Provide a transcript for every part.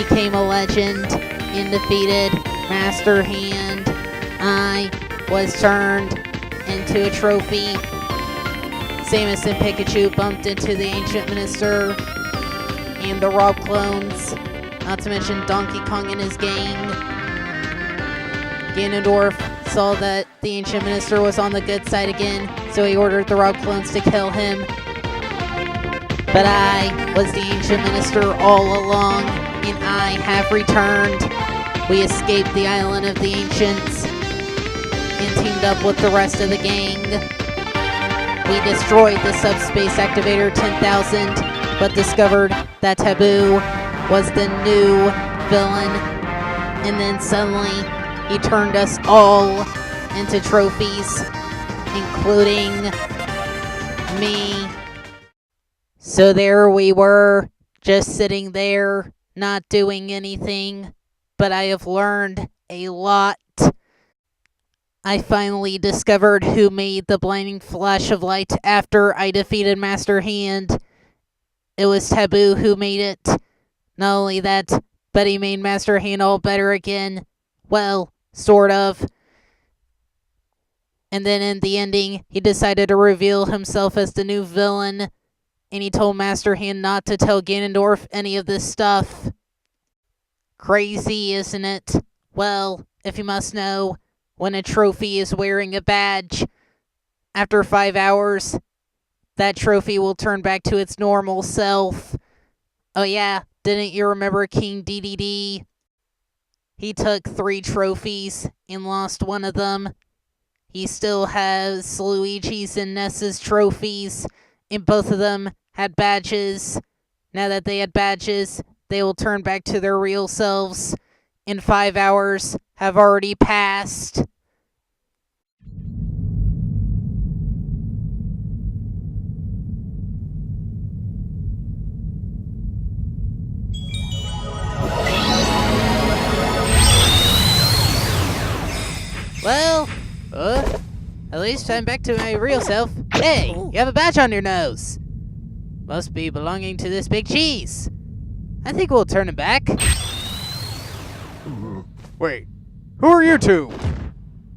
became a legend and defeated Master Hand, I was turned into a trophy. Samus and Pikachu bumped into the Ancient Minister and the Rob clones, not to mention Donkey Kong and his gang. Ganondorf saw that the Ancient Minister was on the good side again, so he ordered the Rob clones to kill him. But I was the Ancient Minister all along, and I have returned. We escaped the island of the Ancients and teamed up with the rest of the gang. We destroyed the Subspace Activator 10,000, but discovered that Tabuu was the new villain. And then suddenly, he turned us all into trophies, including me. So there we were, just sitting there, not doing anything, but I have learned a lot. I finally discovered who made the blinding flash of light after I defeated Master Hand. It was Tabuu who made it. Not only that, but he made Master Hand all better again. Well, sort of. And then in the ending, he decided to reveal himself as the new villain. And he told Master Hand not to tell Ganondorf any of this stuff. Crazy, isn't it? Well, if you must know, when a trophy is wearing a badge, after 5 hours, that trophy will turn back to its normal self. Oh yeah, didn't you remember King DDD? He took 3 trophies and lost one of them. He still has Luigi's and Ness's trophies, and both of them had badges. Now that they had badges, they will turn back to their real selves. And 5 hours have already passed. Well, at least I'm back to my real self. Hey, you have a badge on your nose. Must be belonging to this big cheese. I think we'll turn him back. Wait, who are you two?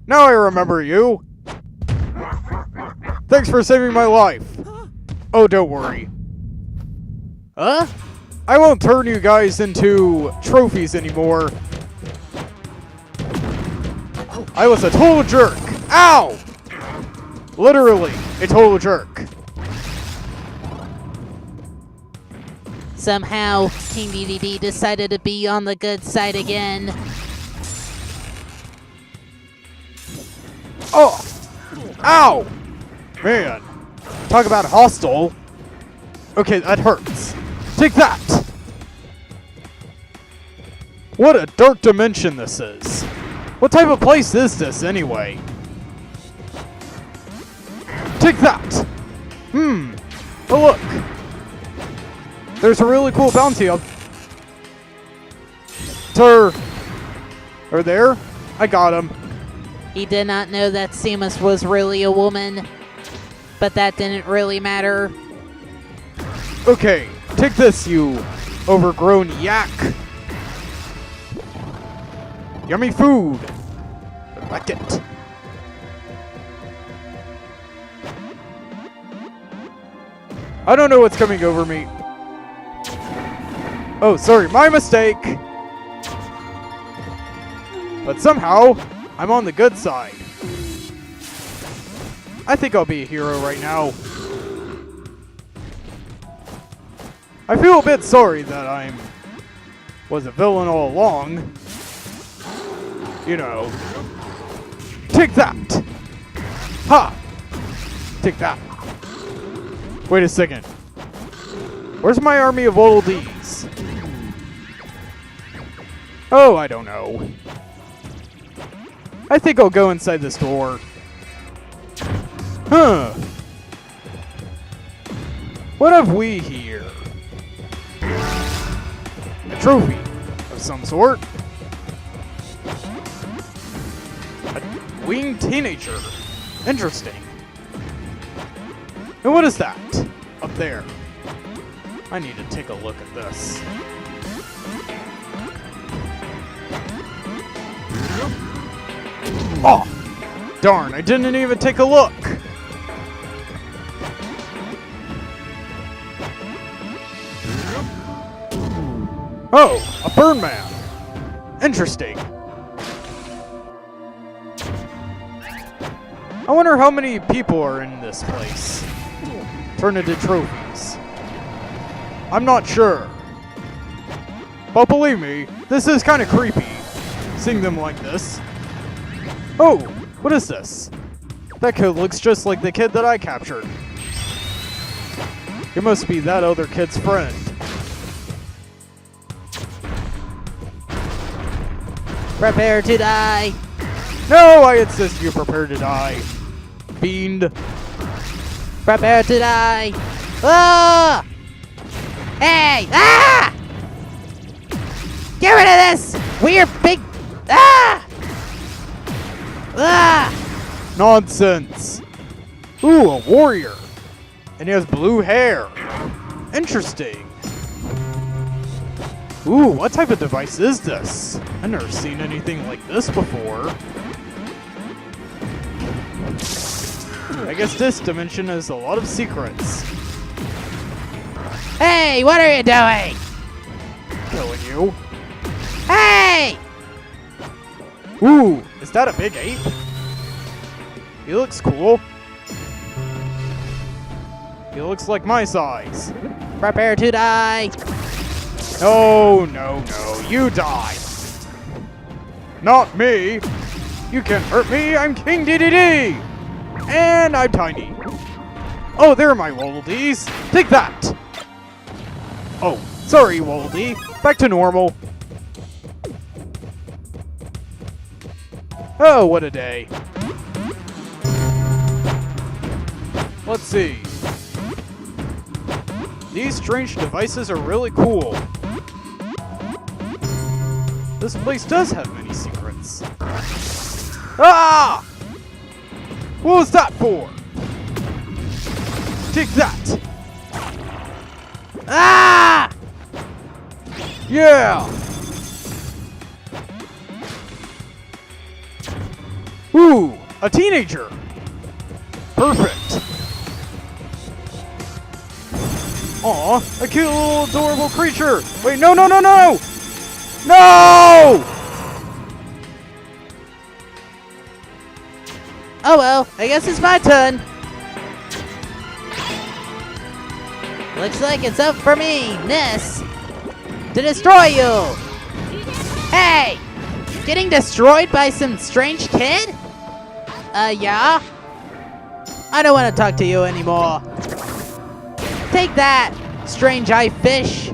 Now I remember you. Thanks for saving my life. Oh, don't worry. Huh? I won't turn you guys into trophies anymore. I was a total jerk. Ow! Literally, a total jerk. Somehow, King DDD decided to be on the good side again. Oh! Ow! Man, talk about hostile. Okay, that hurts. Take that! What a dark dimension this is. What type of place is this, anyway? Take that! Oh, look. There's a really cool bounty up there. Or there? I got him. He did not know that Samus was really a woman, but that didn't really matter. Okay, take this, you overgrown yak. Yummy food. I like it. I don't know what's coming over me. Oh, sorry, my mistake. But somehow, I'm on the good side. I think I'll be a hero right now. I feel a bit sorry that I was a villain all along. You know. Take that! Ha! Take that. Wait a second. Where's my army of oldies? Oh, I don't know. I think I'll go inside this door. Huh. What have we here? A trophy of some sort. A winged teenager. Interesting. And what is that? Up there. I need to take a look at this. Oh, darn, I didn't even take a look. Oh, a burn man. Interesting. I wonder how many people are in this place. Turn into trophies. I'm not sure. But believe me, this is kind of creepy, seeing them like this. Oh, what is this? That kid looks just like the kid that I captured. It must be that other kid's friend. Prepare to die. No, I insist you prepare to die. Fiend. Prepare to die. Ah! Hey! Ah! Get rid of this weird big. Ah! Ah! Nonsense. Ooh, a warrior. And he has blue hair. Interesting. Ooh, what type of device is this? I've never seen anything like this before. I guess this dimension has a lot of secrets. Hey, what are you doing? Killing you. Hey! Ooh, is that a big ape? He looks cool. He looks like my size. Prepare to die. No, no, no, you die. Not me. You can't hurt me, I'm King DDD. And I'm tiny. Oh, there are my Woldies. Take that. Oh, sorry, Woldy. Back to normal. Oh, what a day. Let's see. These strange devices are really cool. This place does have many secrets. Ah! What was that for? Take that! Ah! Yeah! Ooh, a teenager! Perfect! Aw, a cute little adorable creature! Wait, no, no, no, no! No! Oh well, I guess it's my turn. Looks like it's up for me, Ness, to destroy you. Hey! Getting destroyed by some strange kid? Yeah? I don't want to talk to you anymore. Take that, strange eye fish.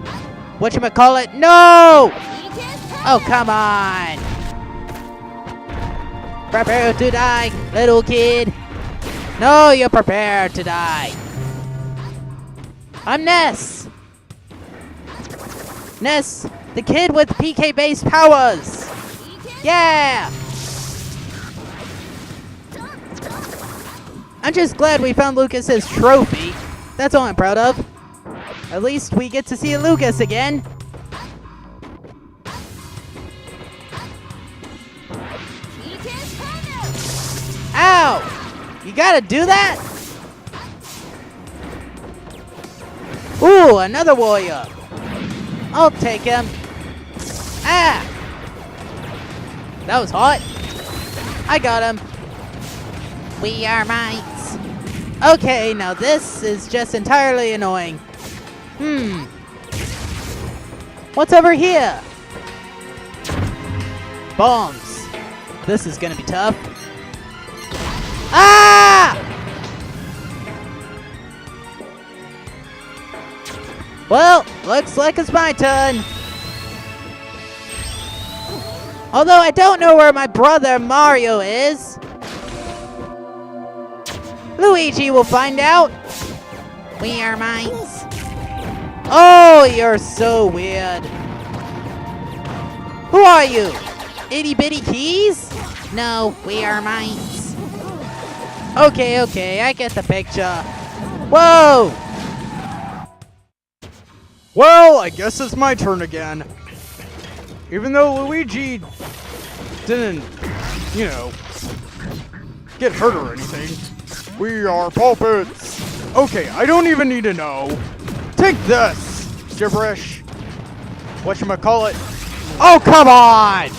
Whatchamacallit? No! Oh, come on. Prepare to die, little kid. No, you're prepared to die. I'm Ness. Ness, the kid with PK-based powers. Yeah! I'm just glad we found Lucas's trophy. That's all I'm proud of. At least we get to see Lucas again. Ow! You gotta do that? Ooh, another warrior. I'll take him. Ah! That was hot. I got him. We are mites. Okay, now this is just entirely annoying. What's over here? Bombs. This is gonna be tough. Ah! Well, looks like it's my turn. Although I don't know where my brother Mario is. Luigi will find out. We are mites. Oh, you're so weird. Who are you? Itty bitty keys? No, we are mites. Okay, I get the picture. Whoa! Well, I guess it's my turn again. Even though Luigi didn't, get hurt or anything. We are puppets. Okay, I don't even need to know. Take this, gibberish. Whatchamacallit? Oh, come on!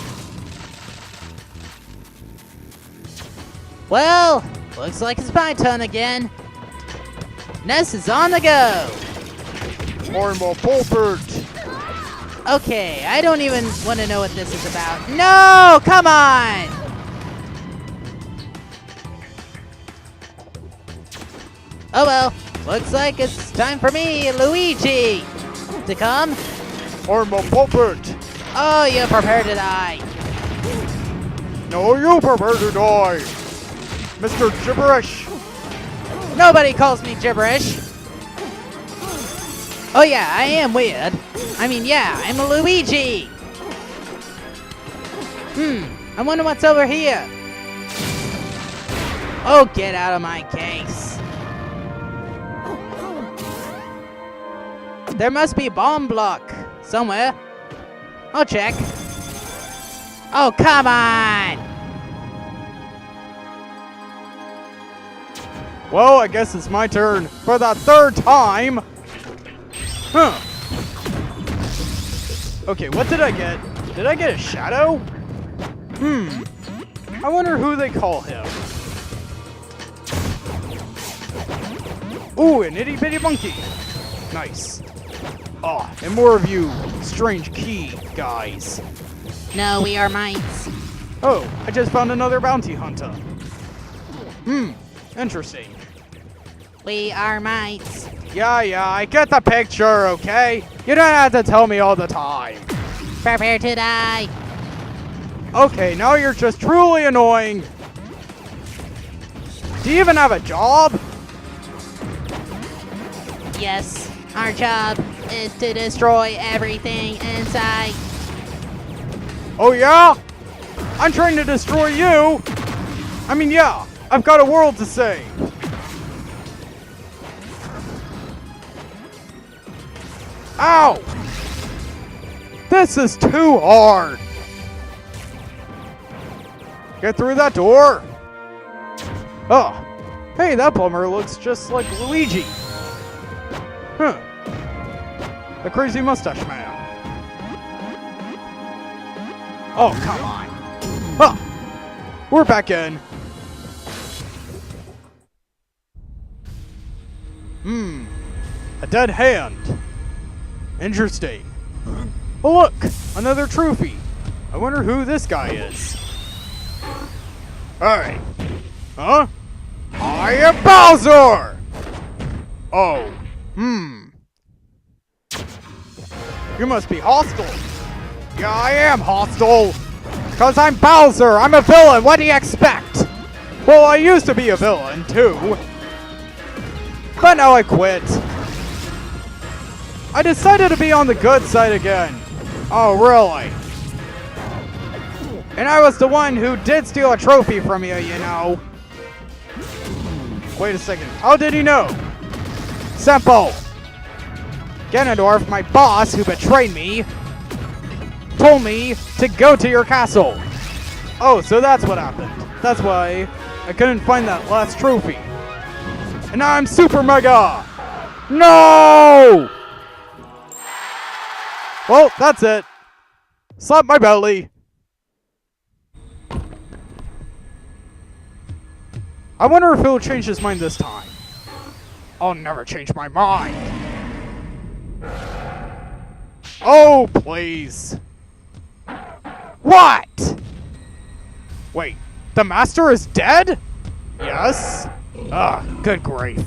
Well, looks like it's my turn again. Ness is on the go. I'm a puppet. Okay, I don't even want to know what this is about. No, come on! Oh well, looks like it's time for me, Luigi, to come. I'm a puppet. Oh, you're prepared to die. No, you prepare to die. Mr. Gibberish. Nobody calls me gibberish. Oh yeah, I am weird. I mean, yeah, I'm a Luigi. I wonder what's over here. Oh, get out of my case. There must be a bomb block somewhere. I'll check. Oh, come on! Well, I guess it's my turn for the third time. Huh. Okay, what did I get? Did I get a shadow? I wonder who they call him. Ooh, an itty bitty monkey. Nice. Oh, and more of you strange key guys. No, we are mites. Oh, I just found another bounty hunter. Interesting. We are mites. Yeah, I get the picture, okay? You don't have to tell me all the time. Prepare to die. Okay, now you're just truly annoying. Do you even have a job? Yes, our job is to destroy everything in sight. Oh yeah? I'm trying to destroy you. I mean, yeah, I've got a world to save. Ow! This is too hard. Get through that door. Oh, hey, that plumber looks just like Luigi. Huh. The crazy mustache man. Oh, come on. Huh. We're back in. A dead hand. Interesting. Oh, look, another trophy. I wonder who this guy is. Alright. Huh? I am Bowser! Oh. You must be hostile. Yeah, I am hostile. Because I'm Bowser. I'm a villain. What do you expect? Well, I used to be a villain, too. But now I quit. I decided to be on the good side again. Oh, really? And I was the one who did steal a trophy from you, you know. Wait a second. How did he know? Simple. Ganondorf, my boss who betrayed me, told me to go to your castle. Oh, so that's what happened. That's why I couldn't find that last trophy. And now I'm Super Mega! No! Well, that's it. Slap my belly. I wonder if he'll change his mind this time. I'll never change my mind. Oh, please. What? Wait, the master is dead? Yes? Good grief.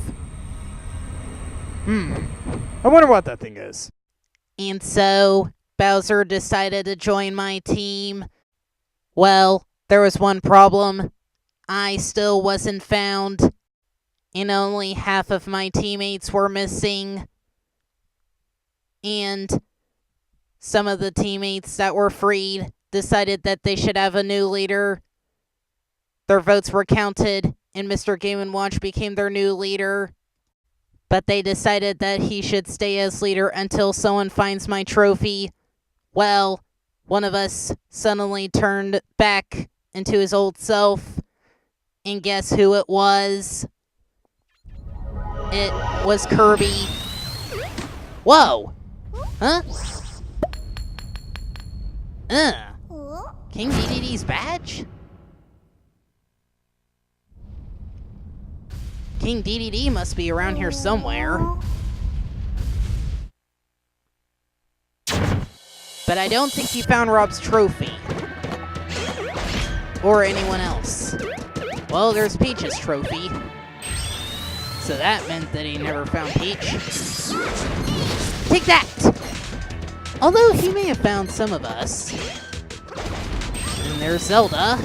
I wonder what that thing is. And so, Bowser decided to join my team. Well, there was one problem. I still wasn't found, and only half of my teammates were missing. And some of the teammates that were freed decided that they should have a new leader. Their votes were counted, and Mr. Game & Watch became their new leader. But they decided that he should stay as leader until someone finds my trophy. Well, one of us suddenly turned back into his old self, And guess who it was? It was Kirby. Whoa! Huh? King DDD's badge? King DDD must be around here somewhere. But I don't think he found Rob's trophy. Or anyone else. Well, there's Peach's trophy. So that meant that he never found Peach. Take that! Although he may have found some of us. And there's Zelda.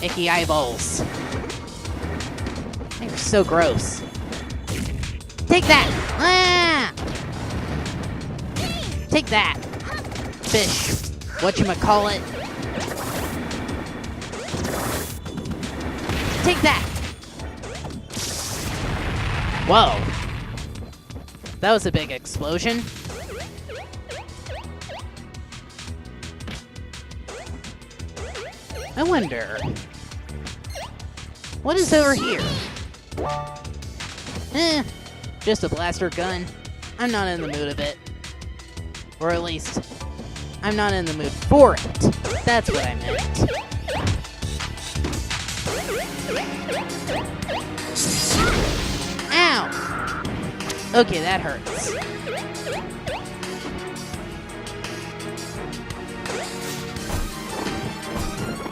Icky eyeballs. They're so gross. Take that! Take that! Fish. Whatchamacallit. Take that! Whoa. That was a big explosion. I wonder, what is over here? Just a blaster gun. I'm not in the mood of it. Or at least, I'm not in the mood for it. That's what I meant. Ow! Okay, that hurts.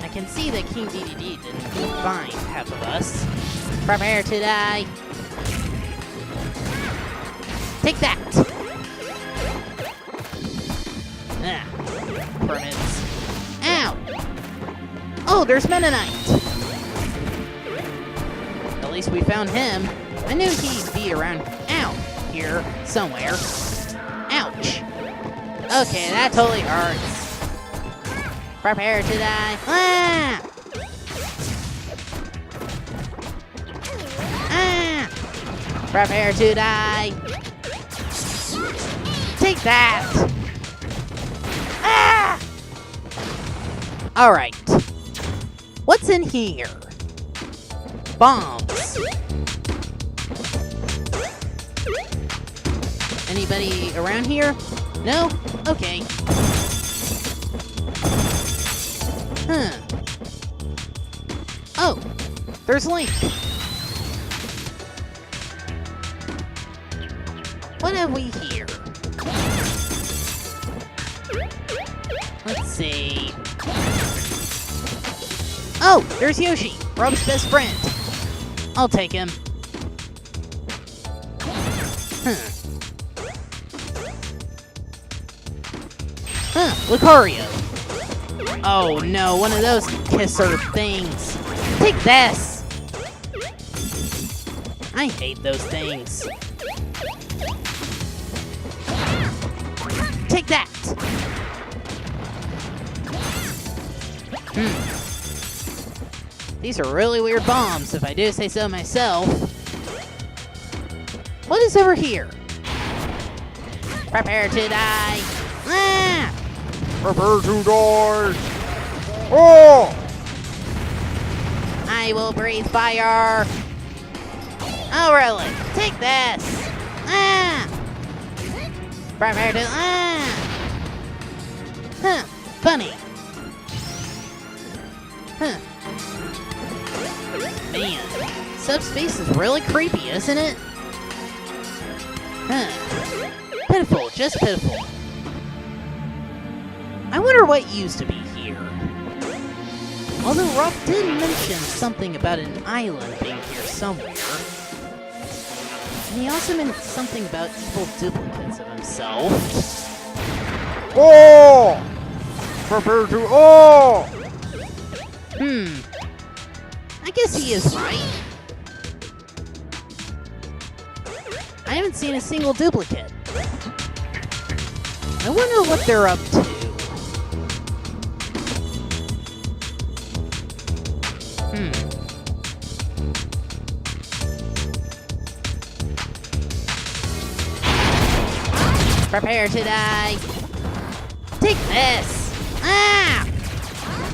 I can see that King DDD didn't find half of us. Prepare to die. Take that! Permits. Ow! Oh, there's Mennonite! At least we found him. I knew he'd be around here somewhere. Ouch! Okay, that totally hurts. Prepare to die. Prepare to die. Take that! Alright. What's in here? Bombs. Anybody around here? No? Okay. Oh, there's Link. What have we here? Let's see. Oh, there's Yoshi, Rob's best friend. I'll take him. Lucario. Oh no, one of those kisser things. Take this! I hate those things. Take that! These are really weird bombs, if I do say so myself. What is over here? Prepare to die! Prepare to die! Oh! I will breathe fire! Oh really? Take this! Prepare to... Funny! Man, Subspace is really creepy, isn't it? Pitiful, just pitiful. I wonder what used to be here. Although Rob did mention something about an island being here somewhere. And he also mentioned something about evil duplicates of himself. Oh! Prepare to... Oh! I guess he is right. I haven't seen a single duplicate. I wonder what they're up to. Prepare to die. Take this.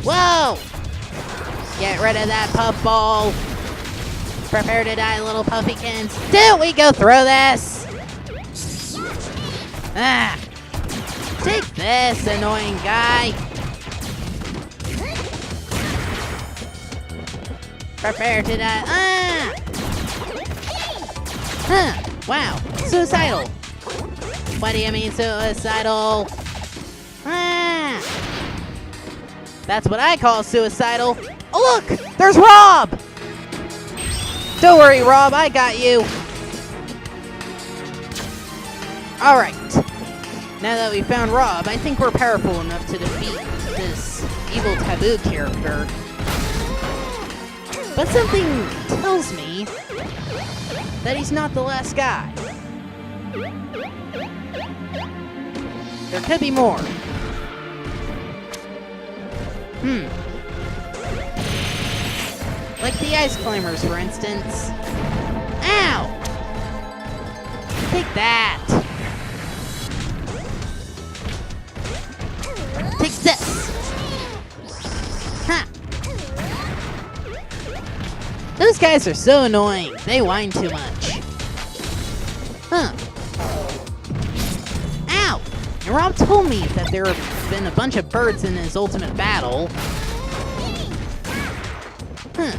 Whoa! Get rid of that puffball. Prepare to die, little puffykins. Do we go through this? Ah! Take this, annoying guy. Prepare to die. Ah! Huh. Wow. Suicidal. What do you mean suicidal? Ah! That's what I call suicidal. Oh, look! There's Rob! Don't worry, Rob. I got you. Alright. Now that we found Rob, I think we're powerful enough to defeat this evil Tabuu character. But something tells me that he's not the last guy. There could be more. Like the ice climbers, for instance. Ow! Take that! Take this! Huh! Those guys are so annoying. They whine too much. Huh. Ow! And Rob told me that there have been a bunch of birds in his ultimate battle. Huh.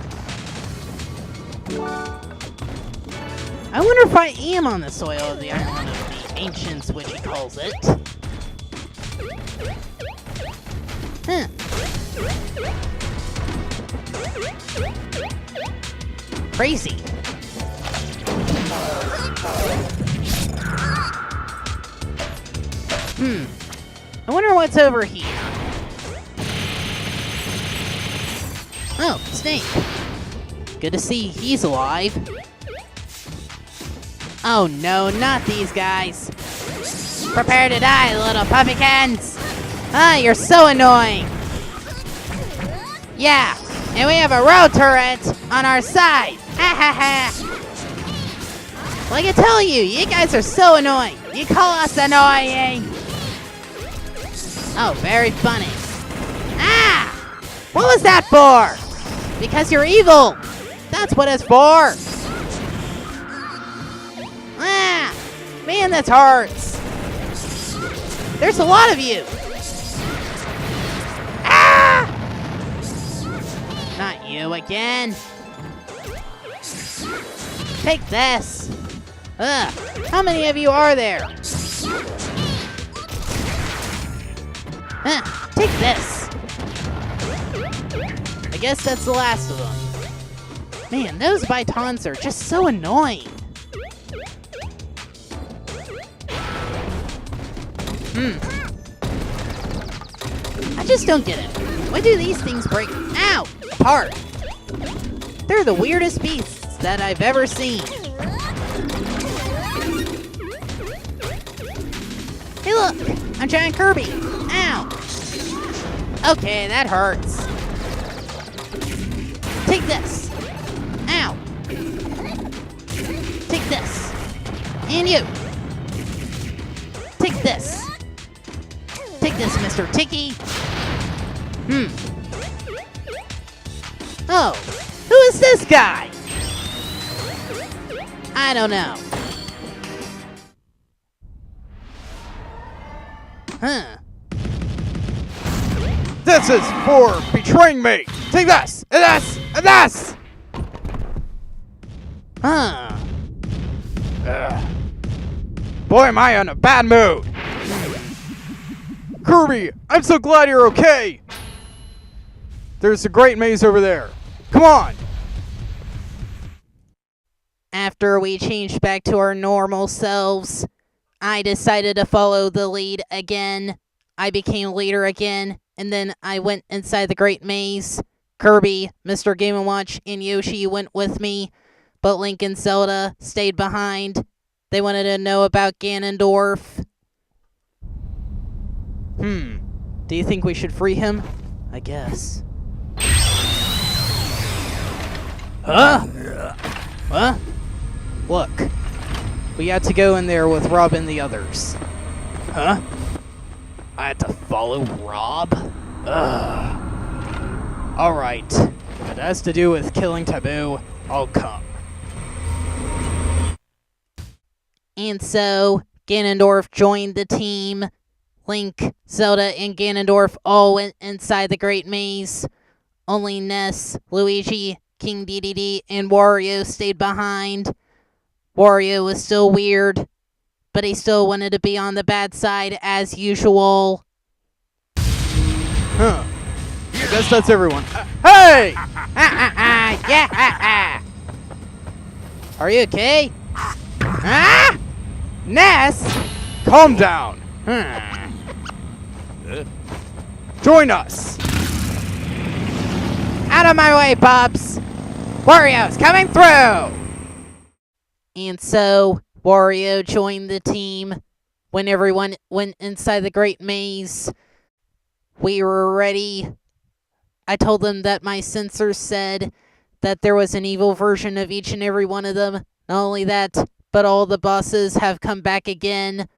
I wonder if I am on the soil of the island of the ancients, which he calls it. Huh. Crazy. I wonder what's over here. Oh, Snake. Good to see he's alive. Oh no, not these guys. Prepare to die, little puffykins. Ah, you're so annoying. Yeah, and we have a road turret on our side. Ha ha ha. Like I tell you, you guys are so annoying. You call us annoying. Oh, very funny. Ah! What was that for? Because you're evil. That's what it's for. Ah! Man, that hurts. There's a lot of you. Ah! Not you again. Take this. Ugh. How many of you are there? Take this. I guess that's the last of them. Man, those Vitons are just so annoying. I just don't get it. Why do these things break apart? They're the weirdest beasts that I've ever seen. Hey look! I'm Giant Kirby! Ow! Okay, that hurts. Take this! Ow! Take this! And you! Take this! Take this, Mr. Ticky! Oh! Who is this guy? I don't know. Huh. This is for betraying me! Take this! And this! And this! Huh. Boy, am I in a bad mood! Kirby, I'm so glad you're okay! There's a great maze over there. Come on! After we changed back to our normal selves, I decided to follow the lead again. I became leader again, and then I went inside the Great Maze. Kirby, Mr. Game & Watch, and Yoshi went with me, but Link and Zelda stayed behind. They wanted to know about Ganondorf. Do you think we should free him? I guess. Huh? Huh? Look. We had to go in there with Rob and the others. Huh? I had to follow Rob? Ugh. Alright, if it has to do with killing Tabuu, I'll come. And so, Ganondorf joined the team. Link, Zelda, and Ganondorf all went inside the Great Maze. Only Ness, Luigi, King Dedede, and Wario stayed behind. Wario was still weird, but he still wanted to be on the bad side as usual. Huh. I guess that's everyone. Hey! Yeah! Are you okay? Ah! Ness? Calm down. Join us. Out of my way, pups! Wario's coming through! And so, Wario joined the team. When everyone went inside the Great Maze, we were ready. I told them that my sensors said that there was an evil version of each and every one of them. Not only that, but all the bosses have come back again.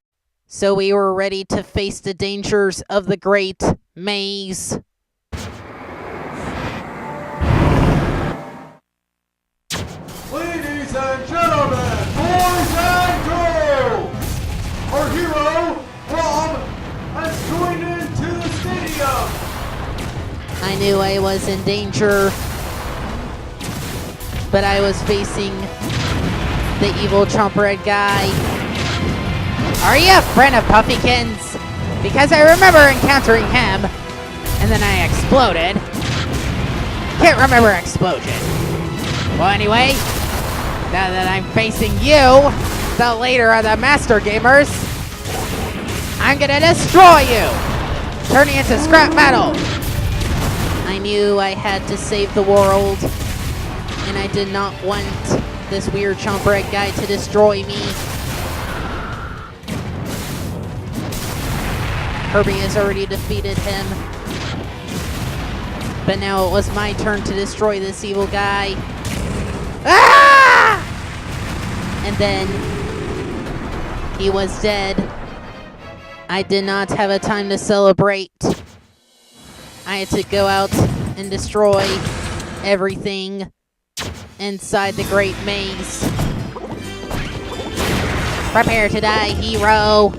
So we were ready to face the dangers of the Great Maze. Ladies and gentlemen, boys and girls, our hero, Rob, has joined into the stadium. I knew I was in danger, but I was facing the evil Chompred guy. Are you a friend of Puffykins? Because I remember encountering him, and then I exploded. Can't remember explosion. Well, anyway, now that I'm facing you, the leader of the Master Gamers, I'm gonna destroy you, turning into scrap metal. I knew I had to save the world, and I did not want this weird Chompred guy to destroy me. Kirby has already defeated him, but now it was my turn to destroy this evil guy. Ah! And then he was dead. I did not have a time to celebrate. I had to go out and destroy everything inside the Great Maze. Prepare to die, hero.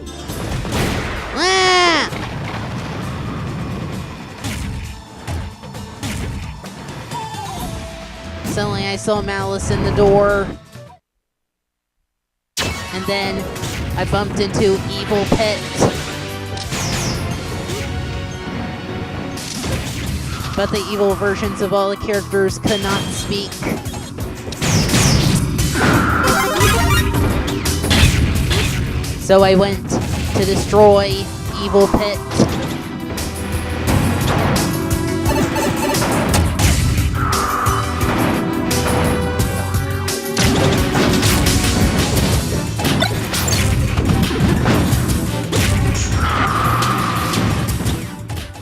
Ah! Suddenly I saw Malice in the door. And then I bumped into Evil Pit. But the evil versions of all the characters could not speak. So I went to destroy Evil Pit.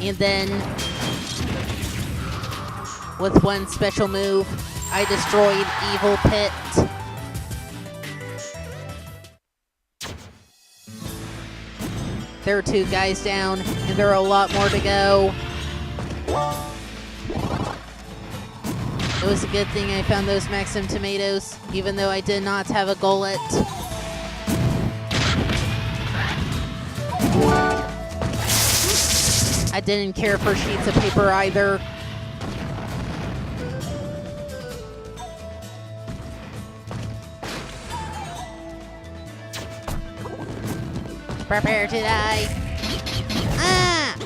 And then, with one special move, I destroyed Evil Pit. There are 2 guys down, and there are a lot more to go. It was a good thing I found those Maxim tomatoes, even though I did not have a gullet. I didn't care for sheets of paper either. Prepare to die. Ah!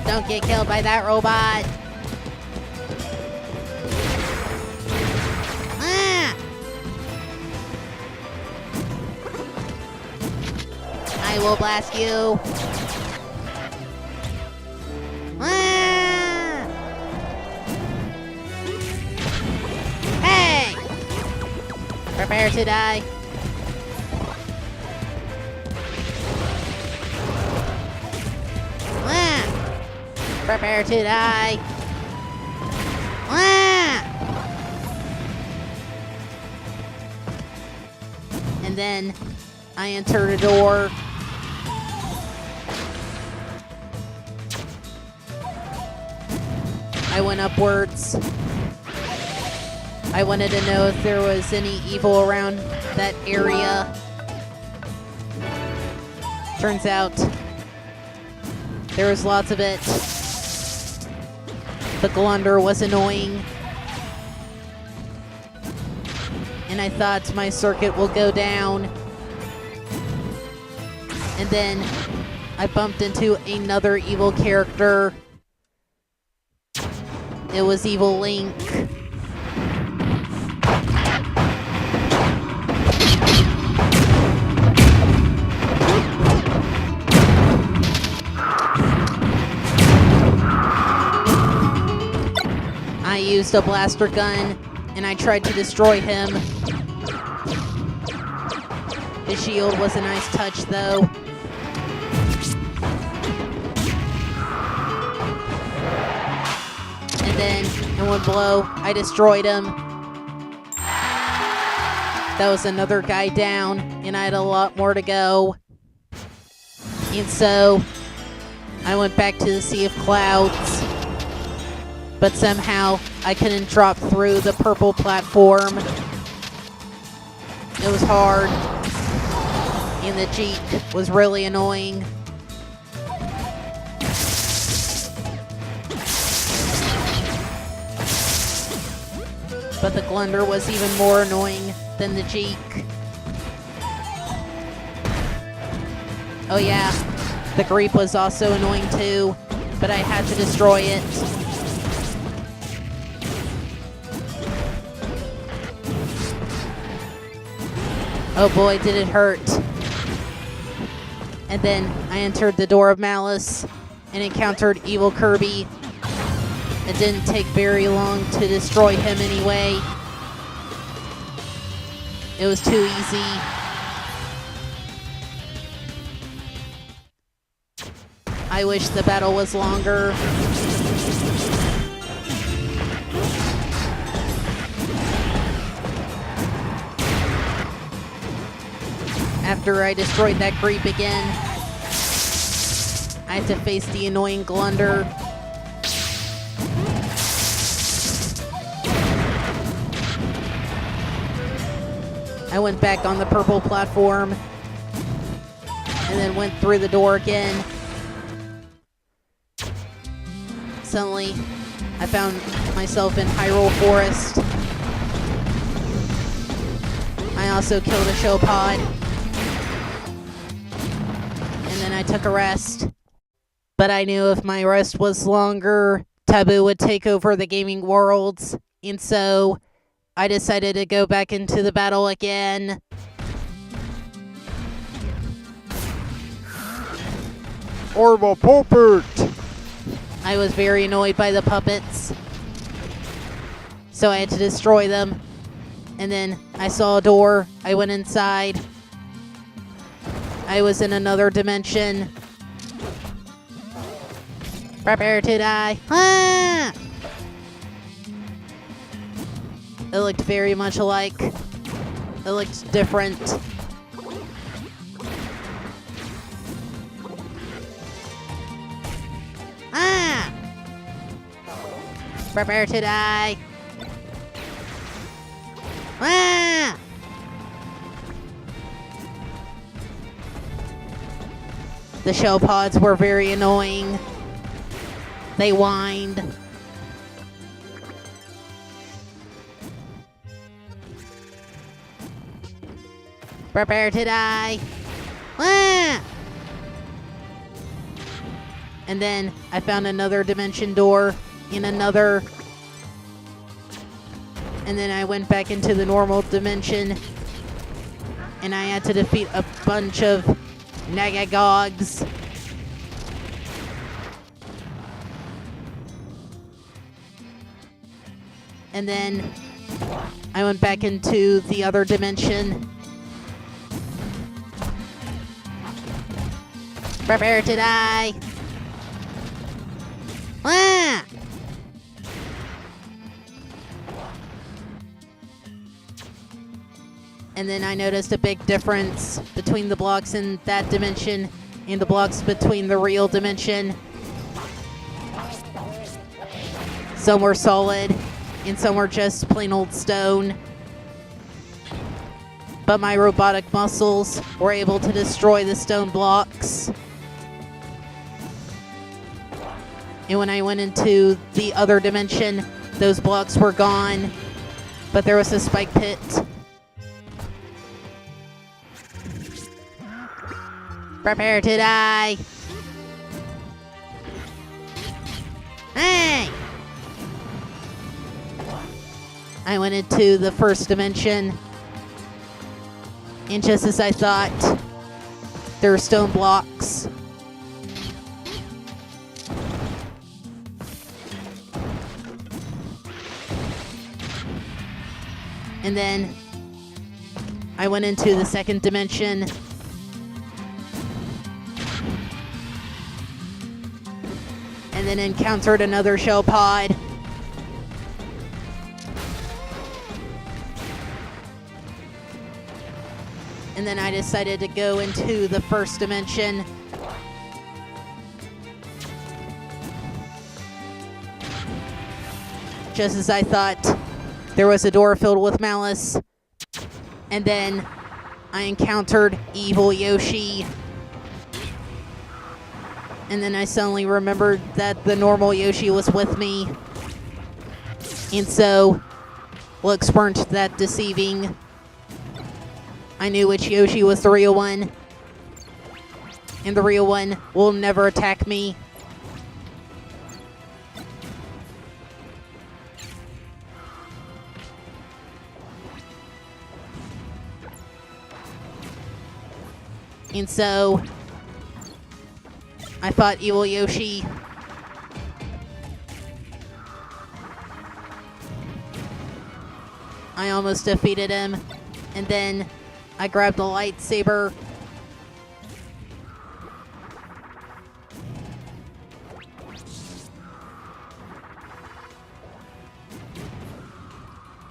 Don't get killed by that robot. Ah! I will blast you. Ah! Hey! Prepare to die. Prepare to die. Ah! And then I entered a door. I I went upwards. I wanted to know if there was any evil around that area. Turns out there was lots of it. The Glunder was annoying. And I thought my circuit will go down. And then I bumped into another evil character. It was Evil Link. I used a blaster gun and I tried to destroy him. His shield was a nice touch though. And then in one blow, I destroyed him. That was another guy down, and I had a lot more to go. And so, I went back to the Sea of Clouds. But somehow, I couldn't drop through the purple platform. It was hard. And the Jeep was really annoying. But the Glunder was even more annoying than the Jeek. Oh yeah, the Greep was also annoying too, but I had to destroy it. Oh boy, did it hurt. And then I entered the Door of Malice and encountered Evil Kirby. It didn't take very long to destroy him anyway. It was too easy. I wish the battle was longer. After I destroyed that creep again, I had to face the annoying Glunder. I went back on the purple platform and then went through the door again. Suddenly, I found myself in Hyrule Forest. I also killed a show pod. And then I took a rest. But I knew if my rest was longer, Tabuu would take over the gaming worlds. And so I decided to go back into the battle again. Orba Puppet! I was very annoyed by the puppets. So I had to destroy them. And then I saw a door. I went inside. I was in another dimension. Prepare to die. Ah! It looked very much alike. It looked different. Ah! Prepare to die. Ah! The shell pods were very annoying. They whined. Prepare to die. Ah! And then I found another dimension door in another. And then I went back into the normal dimension. And I had to defeat a bunch of Nagagogs. And then I went back into the other dimension. Prepare to die. Ah! And then I noticed a big difference between the blocks in that dimension and the blocks between the real dimension. Some were solid, and some were just plain old stone. But my robotic muscles were able to destroy the stone blocks. And when I went into the other dimension, those blocks were gone, but there was a spike pit. Prepare to die! Hey! I went into the first dimension, and just as I thought, there were stone blocks. And then I went into the second dimension. And then encountered another shell pod. And then I decided to go into the first dimension. Just as I thought, there was a door filled with malice. And then I encountered evil Yoshi. And then I suddenly remembered that the normal Yoshi was with me. And so, looks weren't that deceiving. I knew which Yoshi was the real one. And the real one will never attack me. And so, I fought evil Yoshi. I almost defeated him. And then I grabbed the lightsaber.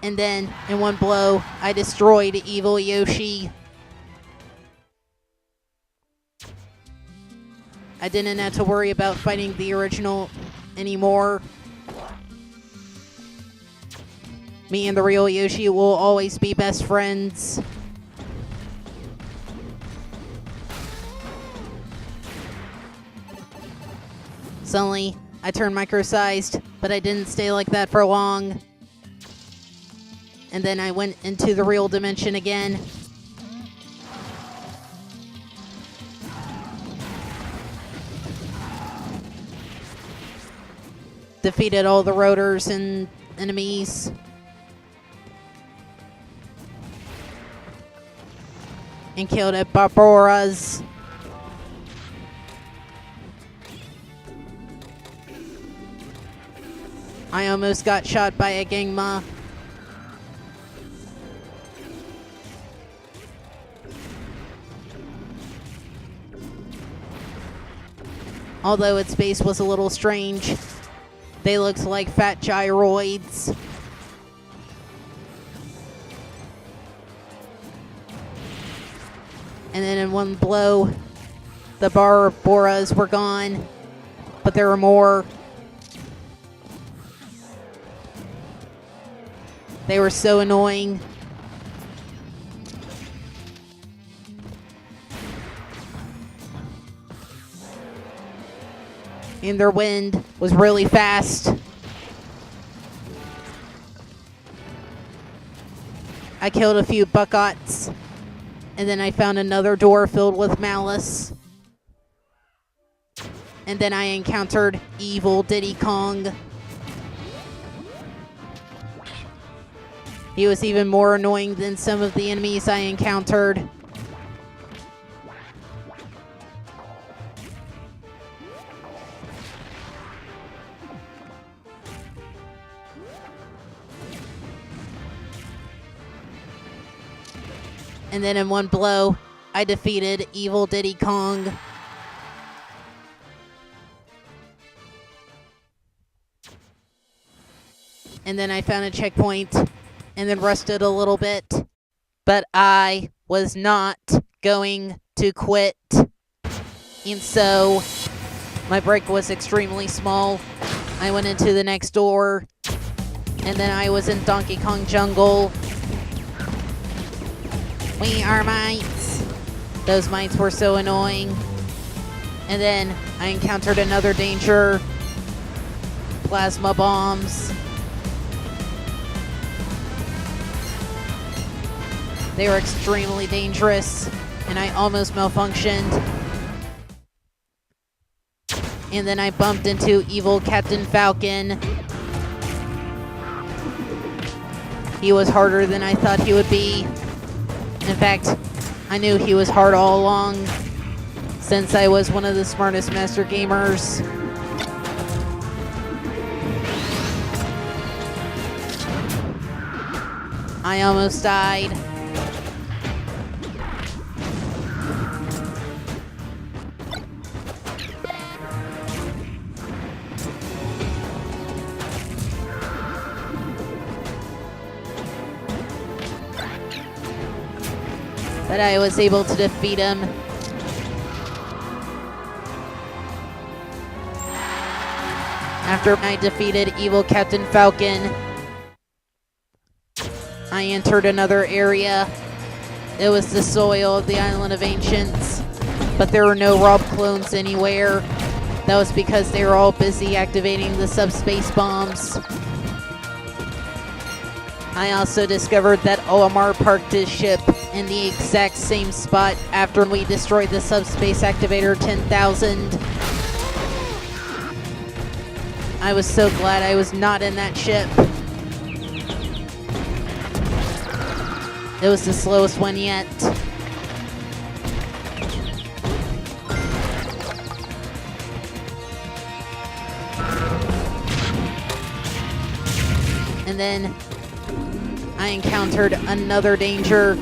And then, in one blow, I destroyed evil Yoshi. I didn't have to worry about fighting the original anymore. Me and the real Yoshi will always be best friends. Suddenly, I turned micro-sized, but I didn't stay like that for long. And then I went into the real dimension again. Defeated all the rotors and enemies. And killed at Barboras. I almost got shot by a Gangma. Although its base was a little strange. They looked like fat gyroids. And then in one blow, the Barboras were gone. But there were more. They were so annoying. And their wind was really fast. I killed a few buckets. And then I found another door filled with malice. And then I encountered evil Diddy Kong. He was even more annoying than some of the enemies I encountered. And then in one blow, I defeated evil Diddy Kong. And then I found a checkpoint and then rested a little bit. But I was not going to quit. And so my break was extremely small. I went into the next door, and then I was in Donkey Kong Jungle. We are mites. Those mites were so annoying. And then I encountered another danger. Plasma bombs. They were extremely dangerous, and I almost malfunctioned. And then I bumped into evil Captain Falcon. He was harder than I thought he would be. In fact, I knew he was hard all along, since I was one of the smartest master gamers. I almost died. But I was able to defeat him. After I defeated evil Captain Falcon, I entered another area. It was the soil of the Island of Ancients, but there were no Rob clones anywhere. That was because they were all busy activating the subspace bombs. I also discovered that Olimar parked his ship in the exact same spot after we destroyed the subspace activator 10,000. I was so glad I was not in that ship. It was the slowest one yet. And then I encountered another danger.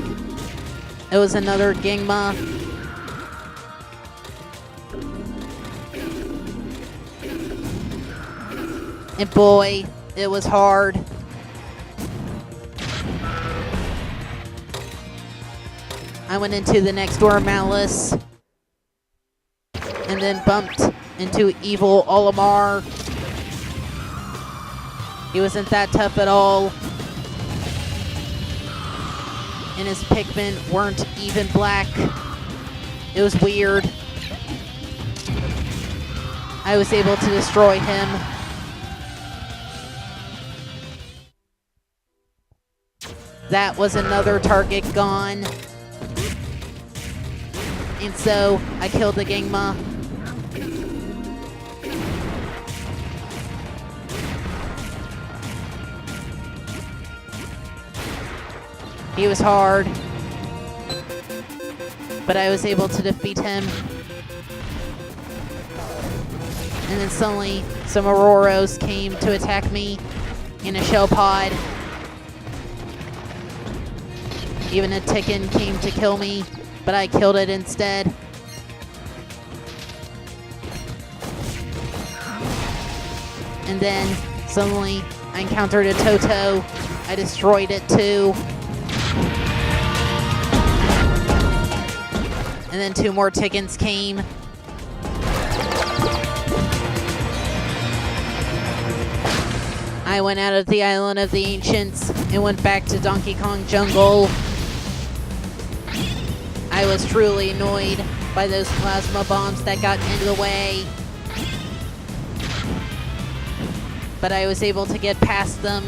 It was another Gangma. And boy, it was hard. I went into the next door Malice, and then bumped into evil Olimar. He wasn't that tough at all. And his Pikmin weren't even black. It was weird. I was able to destroy him. That was another target gone. And so I killed the Gangma. He was hard, but I was able to defeat him. And then suddenly some Auroros came to attack me in a shell pod. Even a Ticken came to kill me, but I killed it instead. And then suddenly I encountered a Toto. I destroyed it too. And then two more Tickens came. I went out of the Island of the Ancients and went back to Donkey Kong Jungle. I was truly annoyed by those plasma bombs that got into the way. But I was able to get past them.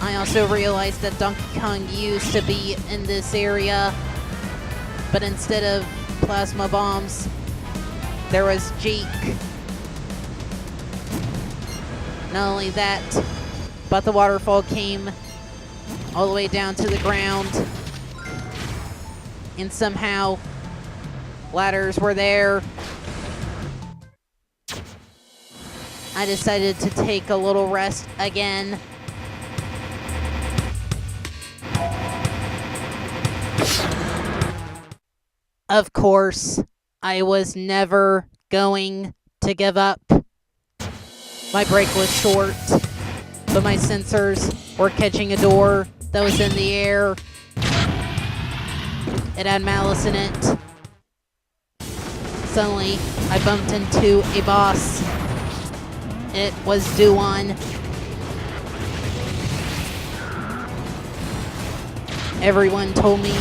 I also realized that Donkey Kong used to be in this area, but instead of plasma bombs, there was Jeek. Not only that, but the waterfall came all the way down to the ground. And somehow, ladders were there. I decided to take a little rest again. Of course, I was never going to give up. My break was short, but my sensors were catching a door that was in the air. It had Malice in it. Suddenly, I bumped into a boss. it was Duan. Everyone told me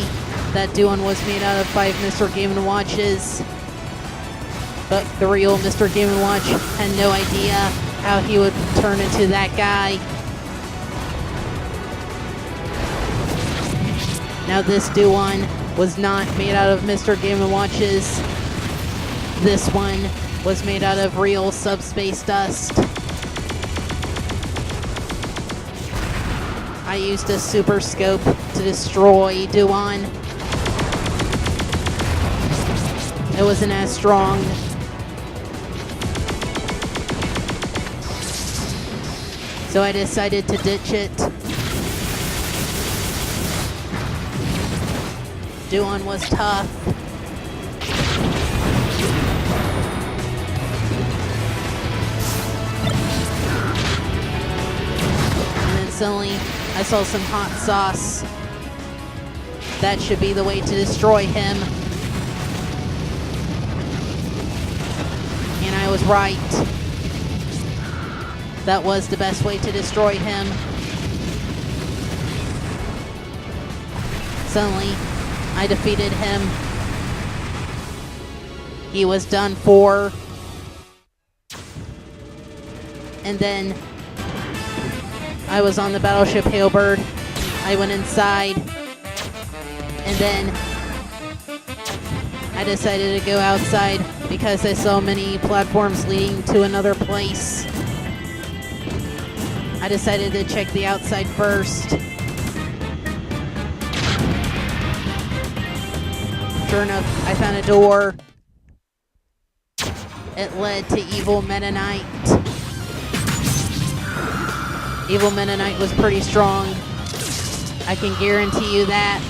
that Duan was made out of 5 Mr. Game & Watches. But the real Mr. Game & Watch had no idea how he would turn into that guy. Now this Duan was not made out of Mr. Game & Watches. This one was made out of real Subspace dust. I used a super scope to destroy Duan. It wasn't as strong. So I decided to ditch it. Duan was tough. And then suddenly I saw some hot sauce. That should be the way to destroy him. And I was right. That was the best way to destroy him. Suddenly, I defeated him. He was done for. And then I was on the battleship Hailbird. I went inside. And then I decided to go outside because I saw many platforms leading to another place. I decided to check the outside first. Sure enough, I found a door. It led to Evil Meta Knight. Evil Meta Knight was pretty strong. I can guarantee you that.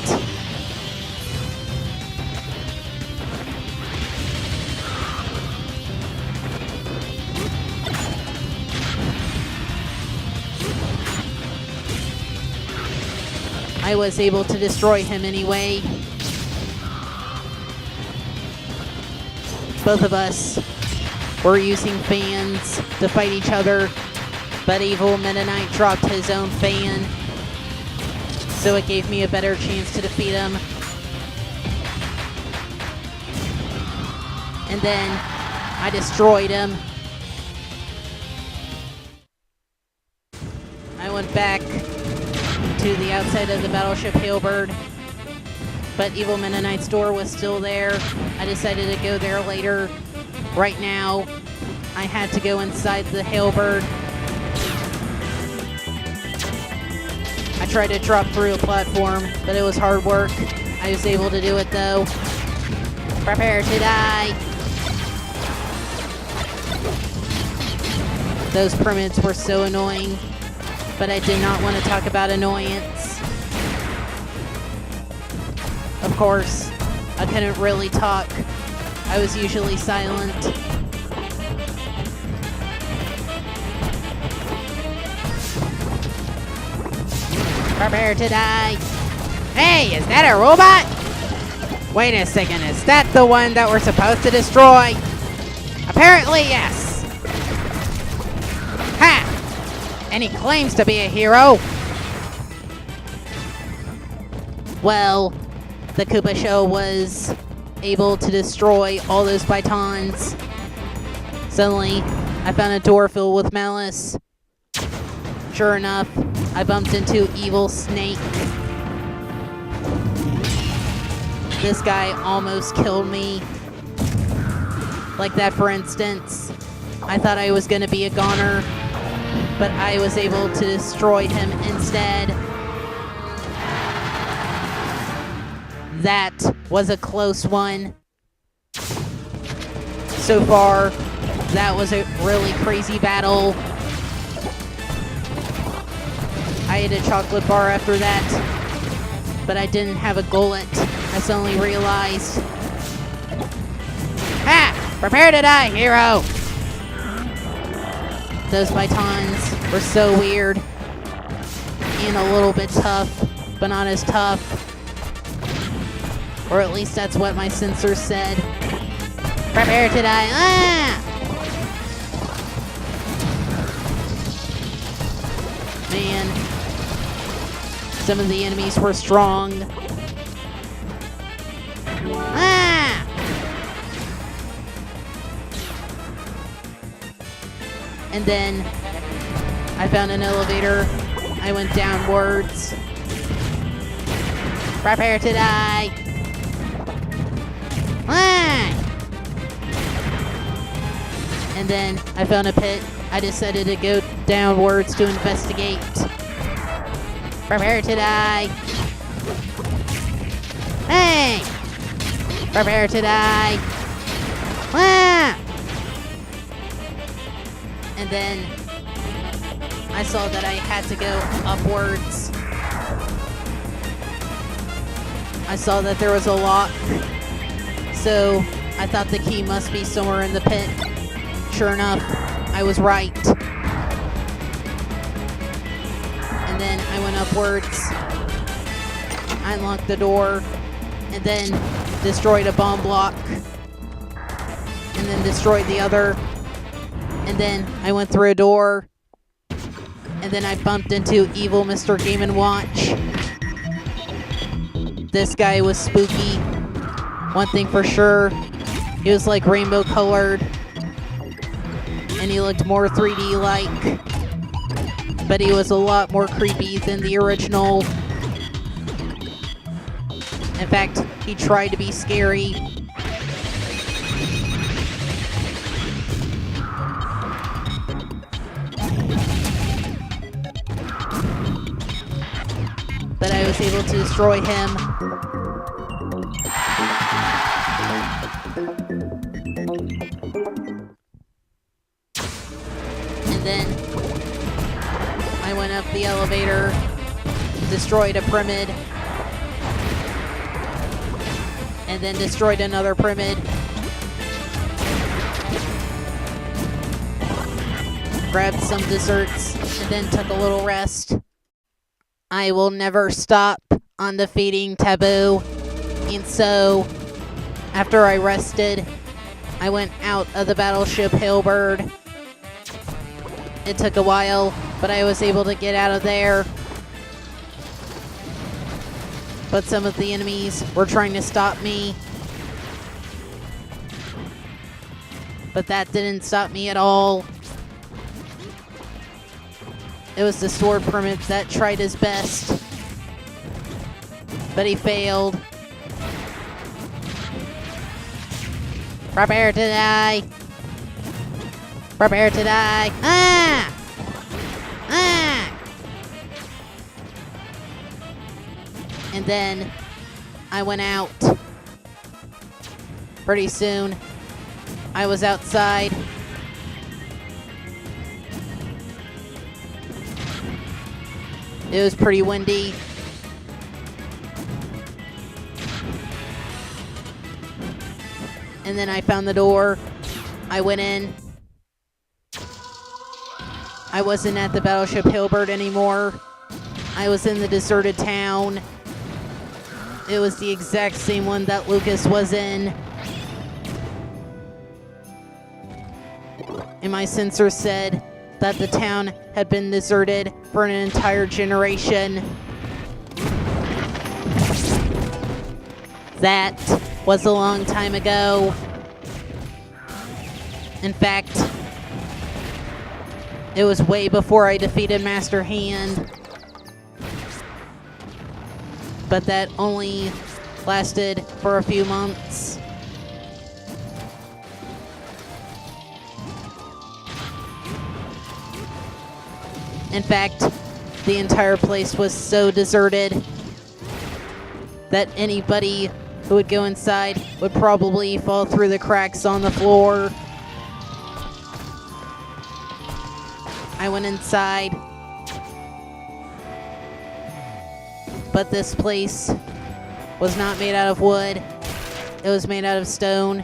I was able to destroy him anyway. Both of us were using fans to fight each other, but Evil Meta Knight dropped his own fan, so it gave me a better chance to defeat him. And then I destroyed him. I went back to the outside of the battleship Hailbird, but Evil Meta Knight's door was still there. I decided to go there later. Right now, I had to go inside the Hailbird. I tried to drop through a platform, but it was hard work. I was able to do it though. Prepare to die. Those permits were so annoying, but I did not want to talk about annoyance. Of course, I couldn't really talk. I was usually silent. Prepare to die. Hey, is that a robot? Wait a second, is that the one that we're supposed to destroy? Apparently, yes. Ha! And he claims to be a hero. Well, the Koopa Show was able to destroy all those Pythons. Suddenly, I found a door filled with malice. Sure enough, I bumped into Evil Snake. This guy almost killed me. Like that, for instance. I thought I was gonna be a goner, but I was able to destroy him instead. That was a close one. So far, that was a really crazy battle. I ate a chocolate bar after that, but I didn't have a gullet. I suddenly realized. Ha! Prepare to die, hero! Those Pythons were so weird and a little bit tough, but not as tough. Or at least that's what my sensors said. Prepare to die. Ah! understand. Some of the enemies were strong. Ah! And then I found an elevator. I went downwards. Prepare to die. Ah! And then I found a pit. I decided to go downwards to investigate. Prepare to die. Hey! Prepare to die. Ah! And then I saw that I had to go upwards. I saw that there was a lock. So I thought the key must be somewhere in the pit. Sure enough, I was right. And then I went upwards. I unlocked the door. And then destroyed a bomb block. And then destroyed the other. And then I went through a door. And then I bumped into evil Mr. Game & Watch. This guy was spooky. One thing for sure, he was like rainbow colored. And he looked more 3D-like. But he was a lot more creepy than the original. In fact, he tried to be scary. But I was able to destroy him. And then I went up the elevator, destroyed a pyramid, and then destroyed another pyramid. Grabbed some desserts, and then took a little rest. I will never stop on defeating Tabuu. And so, after I rested, I went out of the battleship Hailbird. It took a while, but I was able to get out of there. But some of the enemies were trying to stop me. But that didn't stop me at all. It was the sword permit that tried his best. But he failed. Prepare to die. Prepare to die. Ah! Ah! And then I went out. Pretty soon, I was outside. It was pretty windy. And then I found the door. I went in. I wasn't at the battleship Hailbird anymore. I was in the deserted town. It was the exact same one that Lucas was in. And my sensor said that the town had been deserted for an entire generation. That was a long time ago. In fact, it was way before I defeated Master Hand. But that only lasted for a few months. In fact, the entire place was so deserted that anybody who would go inside would probably fall through the cracks on the floor. I went inside, but this place was not made out of wood. It was made out of stone,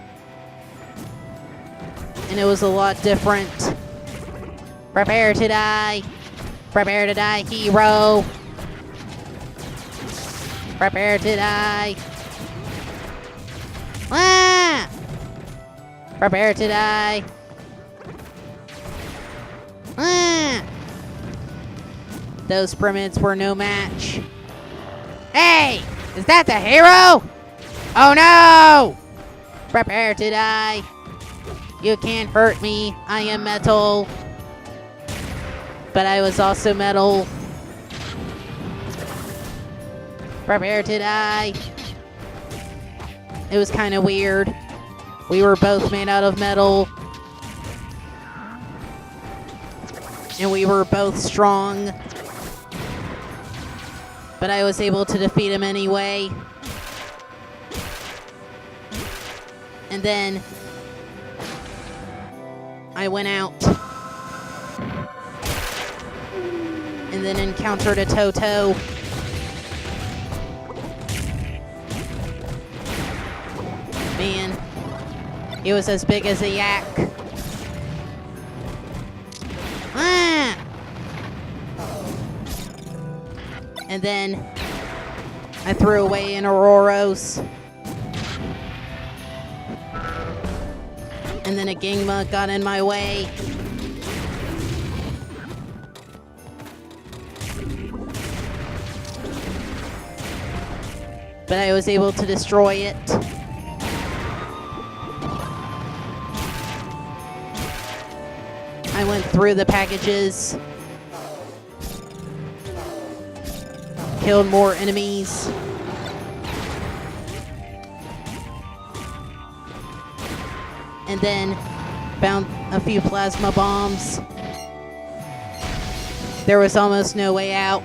and it was a lot different. Prepare to die. Prepare to die, hero. Prepare to die. Ah! Prepare to die. those Primids were no match. Hey! Is that the hero? Oh no! Prepare to die. You can't hurt me. I am metal. But I was also metal. Prepare to die. It was kind of weird. We were both made out of metal. And we were both strong. But I was able to defeat him anyway. And then I went out. And then encountered a Toto. Man, he was as big as a yak. Ah! And then I threw away an Auroros. And then a Gingma got in my way. But I was able to destroy it. I went through the packages. Killed more enemies. And then found a few plasma bombs. There was almost no way out.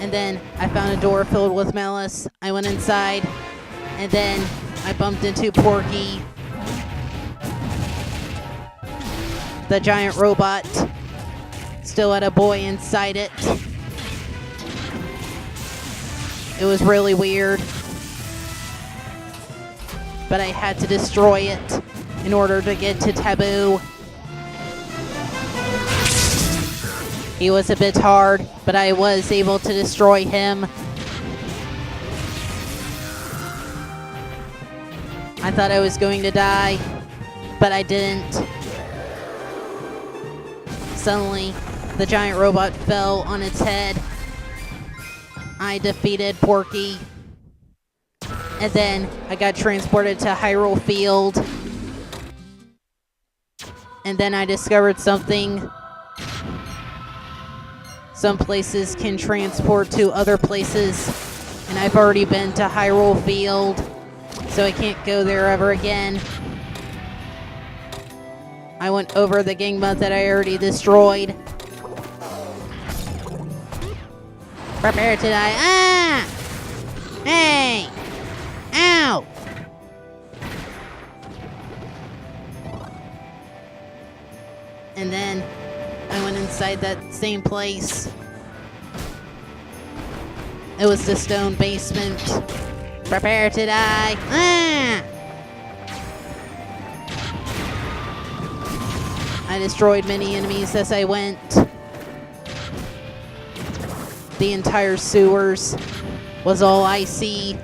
And then I found a door filled with malice. I went inside. And then I bumped into Porky, the giant robot. Still had a boy inside it. It was really weird. But I had to destroy it in order to get to Tabuu. He was a bit hard, but I was able to destroy him. I thought I was going to die, but I didn't. Suddenly, the giant robot fell on its head. I defeated Porky. And then I got transported to Hyrule Field. And then I discovered something. Some places can transport to other places. And I've already been to Hyrule Field, so I can't go there ever again. I went over the Gingma that I already destroyed. Prepare to die. Ah! Hey! Ow! And then I went inside that same place. It was the stone basement. Prepare to die. Ah! I destroyed many enemies as I went. The entire sewers was all icy.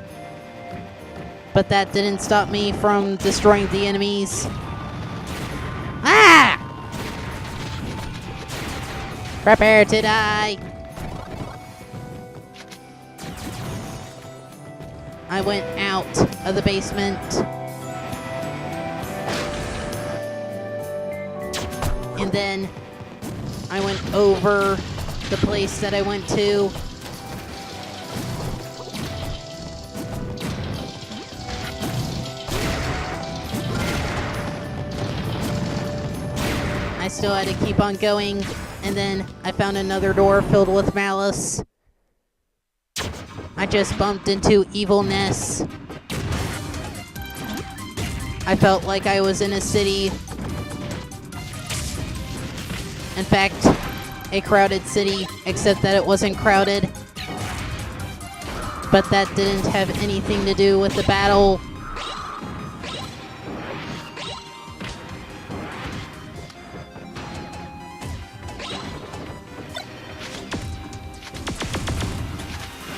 But that didn't stop me from destroying the enemies. Ah! Prepare to die. I went out of the basement. And then I went over the place that I went to. I still had to keep on going, and then I found another door filled with malice. I just bumped into evilness. I felt like I was in a city. In fact, a crowded city, except that it wasn't crowded. But that didn't have anything to do with the battle.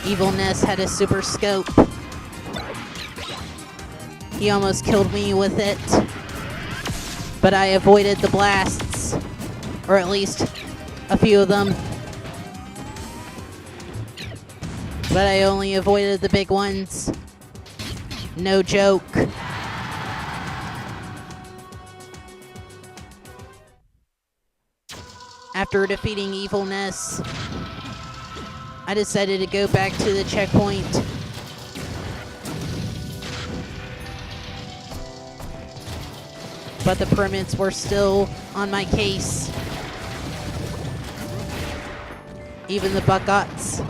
Evilness had a super scope. He almost killed me with it. But I avoided the blasts. Or at least a few of them. but I only avoided the big ones. No joke. After defeating Evilness, I decided to go back to the checkpoint. But the permits were still on my case. Even the buckets.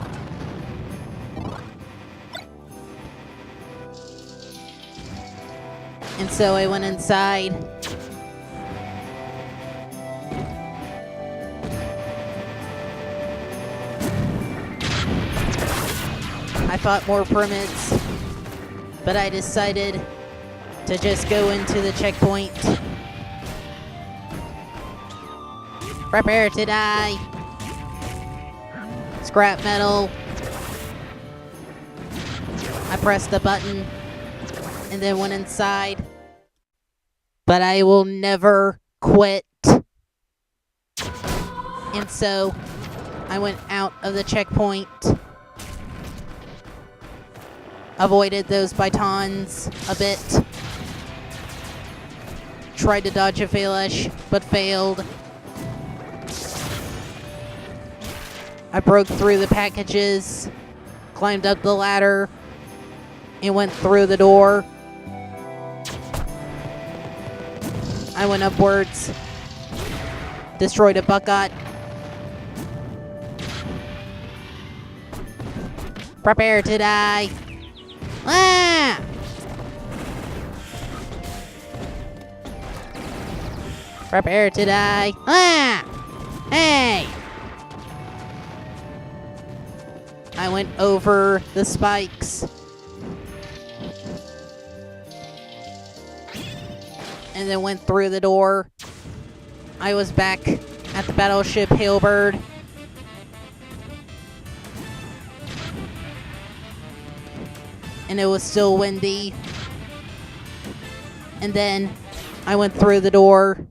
And so I went inside. I fought more permits, but I decided to just go into the checkpoint. Prepare to die. Scrap metal. I pressed the button and then went inside. But I will never quit. And so I went out of the checkpoint. Avoided those bytons a bit. Tried to dodge a Failish, but failed. I broke through the packages, climbed up the ladder, and went through the door. I went upwards, destroyed a bucket. Prepare to die. Ah! Prepare to die. Ah! Hey! I went over the spikes. And then went through the door. I was back at the battleship Hailbird. And it was still windy. And then I went through the door.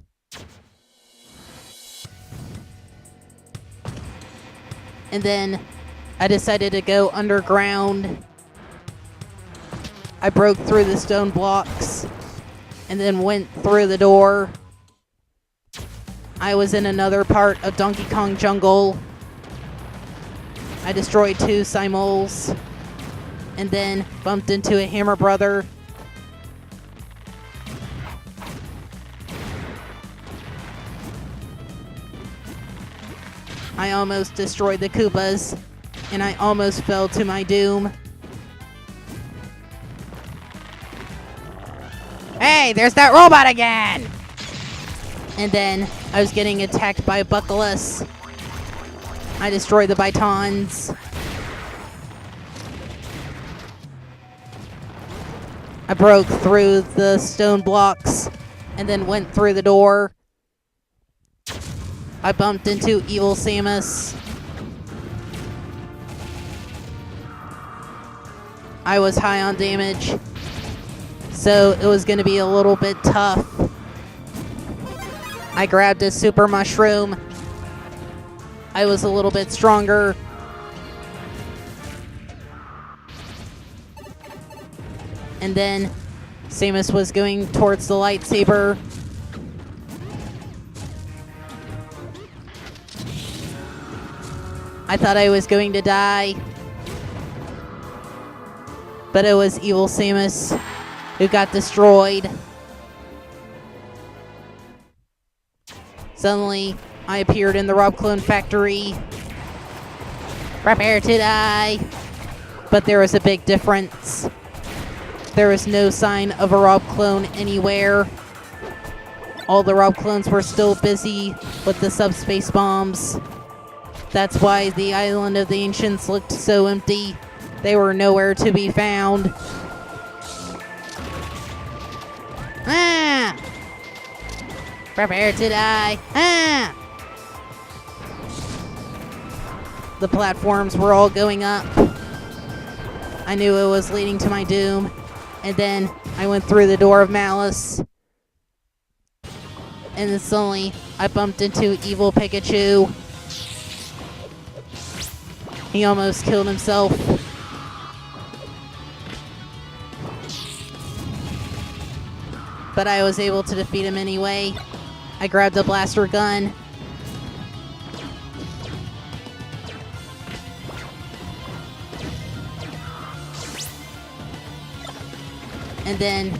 And then I decided to go underground. I broke through the stone blocks and then went through the door. I was in another part of Donkey Kong Jungle. I destroyed 2 Simoles and then bumped into a Hammer Brother. I almost destroyed the Koopas, and I almost fell to my doom. Hey, there's that robot again! And then I was getting attacked by Buckless. I destroyed the Bytons. I broke through the stone blocks and then went through the door. I bumped into Evil Samus. I was high on damage, so it was going to be a little bit tough. I grabbed a super mushroom. I was a little bit stronger. And then Samus was going towards the lightsaber. I thought I was going to die. But it was Evil Samus who got destroyed. Suddenly, I appeared in the Rob Clone Factory. Prepare to die. But there was a big difference. There was no sign of a Rob clone anywhere. All the Rob clones were still busy with the subspace bombs. That's why the island of the Ancients looked so empty. They were nowhere to be found. Ah! Prepare to die. Ah! The platforms were all going up. I knew it was leading to my doom. And then I went through the door of Malice. And then suddenly I bumped into Evil Pikachu. He almost killed himself. but I was able to defeat him anyway. I grabbed a blaster gun. And then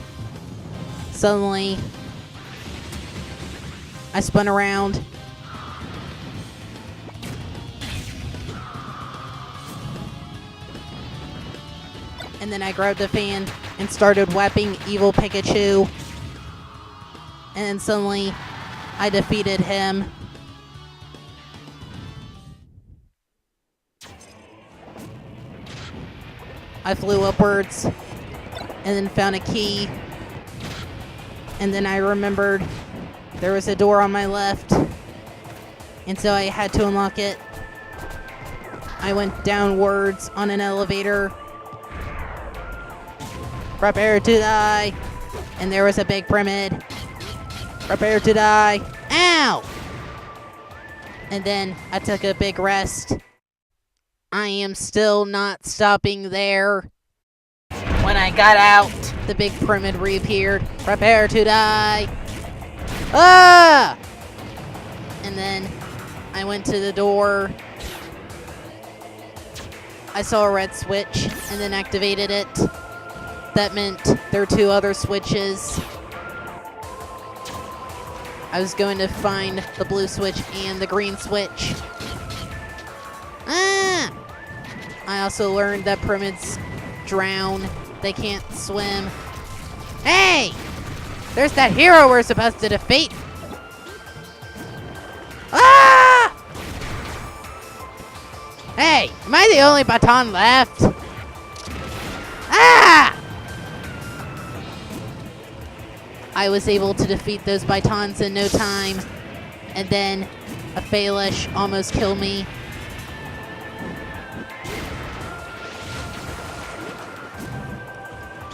suddenly I spun around. And then I grabbed a fan and started whapping evil Pikachu. And then suddenly I defeated him. I flew upwards and then found a key. And then I remembered there was a door on my left. And so I had to unlock it. I went downwards on an elevator. Prepare to die. And there was a big pyramid. Prepare to die. Ow! And then I took a big rest. I am still not stopping there. When I got out, the big pyramid reappeared. Prepare to die. Ah! And then I went to the door. I saw a red switch and then activated it. That meant there were 2 other switches. I was going to find the blue switch and the green switch. Ah! I also learned that pyramids drown. They can't swim. Hey! There's that hero we're supposed to defeat. Ah! Hey, am I the only baton left? Ah! I was able to defeat those batons in no time. And then a Phaelish almost killed me.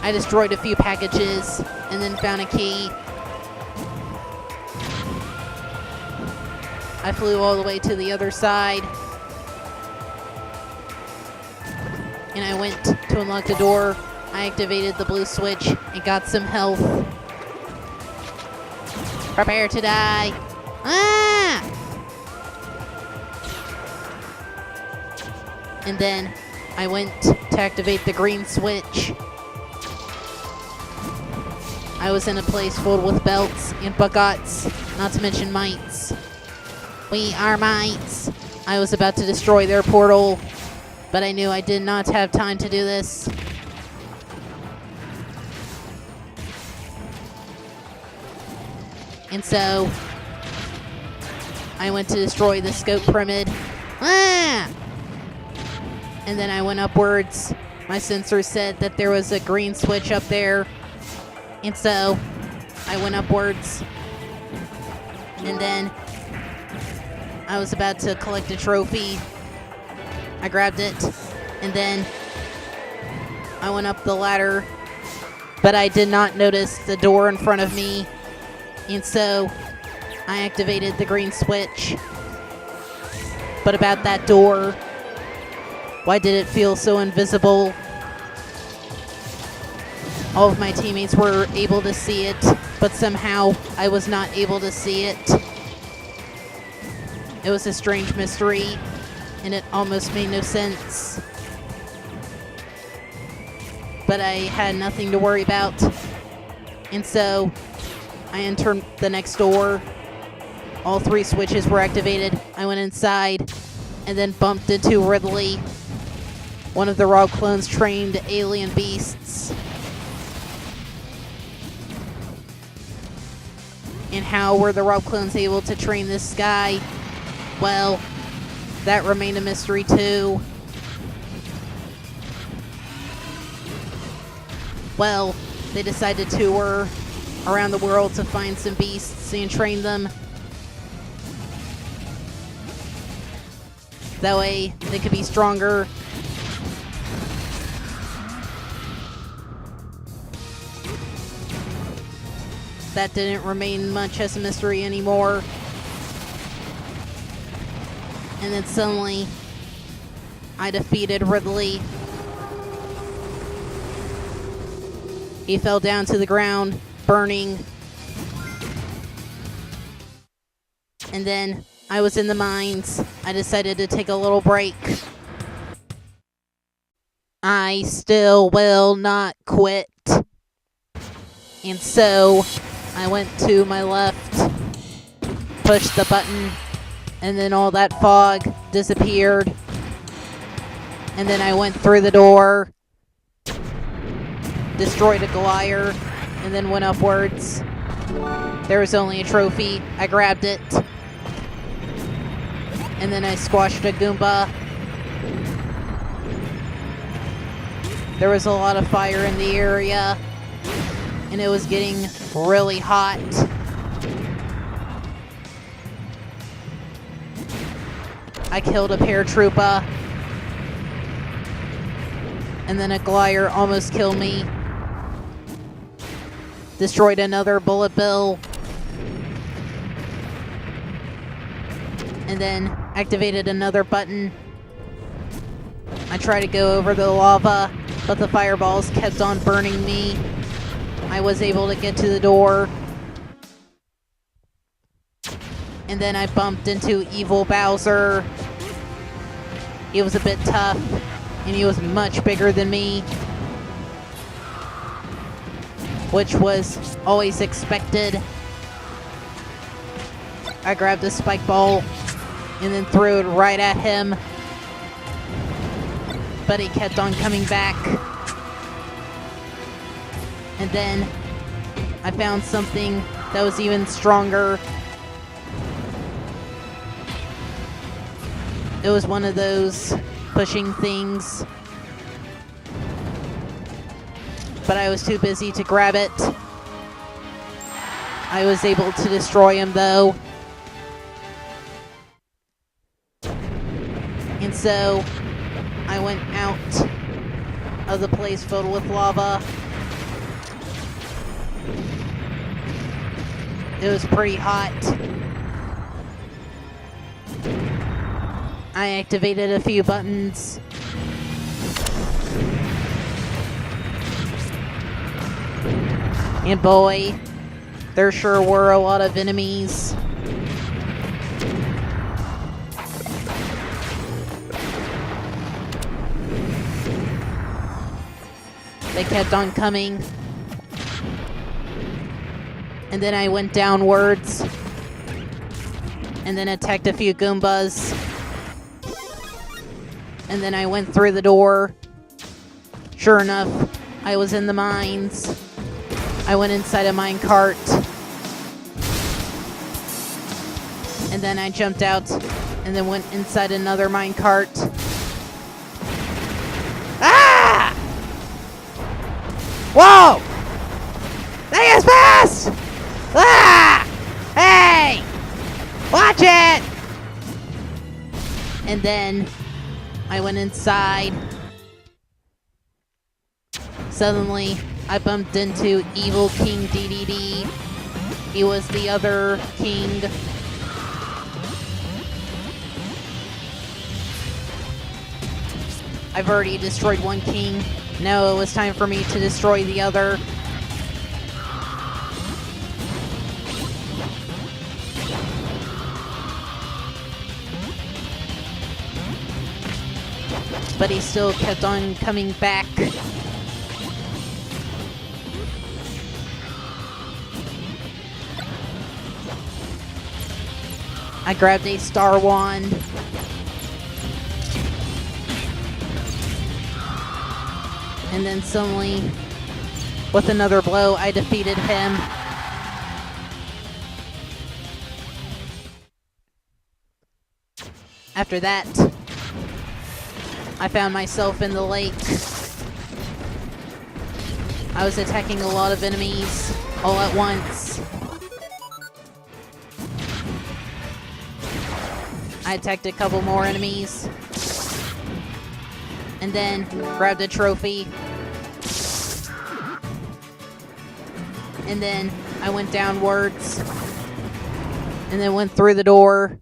I destroyed a few packages and then found a key. I flew all the way to the other side. And I went to unlock the door. I activated the blue switch and got some health. Prepare to die. Ah! And then I went to activate the green switch. I was in a place filled with belts and buckets, not to mention mites. We are mites. I was about to destroy their portal, but I knew I did not have time to do this. And so I went to destroy the scope pyramid. Ah! And then I went upwards. My sensor said that there was a green switch up there. And so I went upwards. And then I was about to collect a trophy. I grabbed it. And then I went up the ladder. But I did not notice the door in front of me. And so I activated the green switch. But about that door, why did it feel so invisible? All of my teammates were able to see it, but somehow I was not able to see it. It was a strange mystery, and it almost made no sense. But I had nothing to worry about. And so I entered the next door. All 3 switches were activated. I went inside and then bumped into Ridley, one of the Rob clones' trained alien beasts. And how were the Rob clones able to train this guy? Well, that remained a mystery too. Well, they decided to tour around the world to find some beasts and train them. That way they could be stronger. That didn't remain much as a mystery anymore. And then suddenly I defeated Ridley. He fell down to the ground, burning And then I was in the mines. I decided to take a little break. I still will not quit. And so I went to my left, pushed the button, and then all that fog disappeared. And then I went through the door, destroyed a glider, and then went upwards. There was only a trophy. I grabbed it. And then I squashed a Goomba. There was a lot of fire in the area, and it was getting really hot. I killed a paratrooper, and then a glider almost killed me. Destroyed another bullet bill, and then activated another button. I tried to go over the lava, but the fireballs kept on burning me. I was able to get to the door. And then I bumped into Evil Bowser. He was a bit tough, and he was much bigger than me, which was always expected. I grabbed a spike ball and then threw it right at him, but he kept on coming back. And then I found something that was even stronger. It was one of those pushing things, but I was too busy to grab it. I was able to destroy him though. And so I went out of the place filled with lava. It was pretty hot. I activated a few buttons. And boy, there sure were a lot of enemies. They kept on coming. And then I went downwards. And then attacked a few Goombas. And then I went through the door. Sure enough, I was in the mines. I went inside a mine cart. And then I jumped out and then went inside another mine cart. Ah! Whoa! That is fast! Ah! Hey! Watch it! And then I went inside. Suddenly, I bumped into Evil King DDD. He was the other king. I've already destroyed one king. Now it was time for me to destroy the other. But he still kept on coming back. I grabbed a star wand. And then suddenly, with another blow, I defeated him. After that, I found myself in the lake. I was attacking a lot of enemies all at once. I attacked a couple more enemies. And then grabbed a trophy. And then I went downwards. And then went through the door.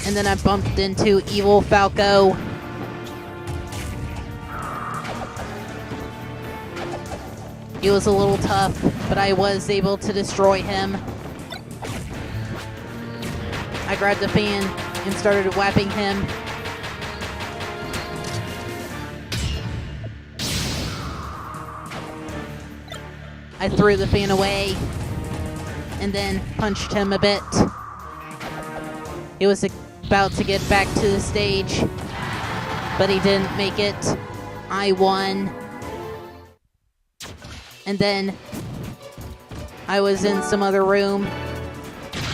And then I bumped into Evil Falco. He was a little tough, but I was able to destroy him. I grabbed the fan and started whapping him. I threw the fan away and then punched him a bit. He was about to get back to the stage, but he didn't make it. I won. And then I was in some other room.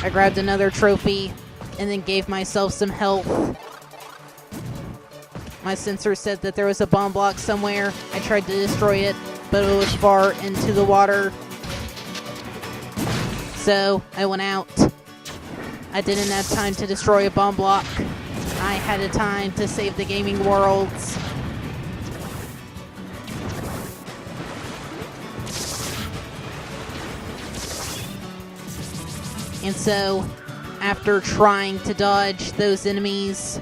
I grabbed another trophy and then gave myself some health. My sensor said that there was a bomb block somewhere. I tried to destroy it, but it was far into the water. So I went out. I didn't have time to destroy a bomb block. I had a time to save the gaming worlds. And so, after trying to dodge those enemies,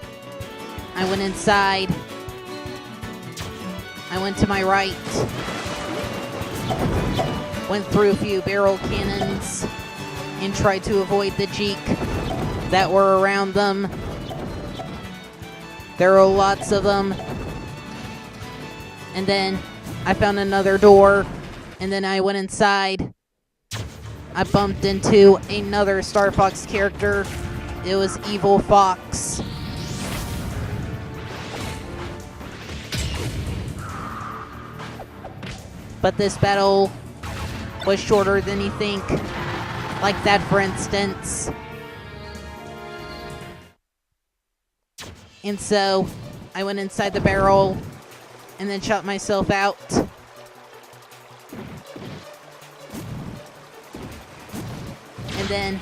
I went inside. I went to my right. Went through a few barrel cannons and tried to avoid the Jeek that were around them. There were lots of them. And then I found another door, and then I went inside. I bumped into another Star Fox character. It was Evil Fox. But this battle was shorter than you think. Like that, for instance. And so I went inside the barrel and then shot myself out. And then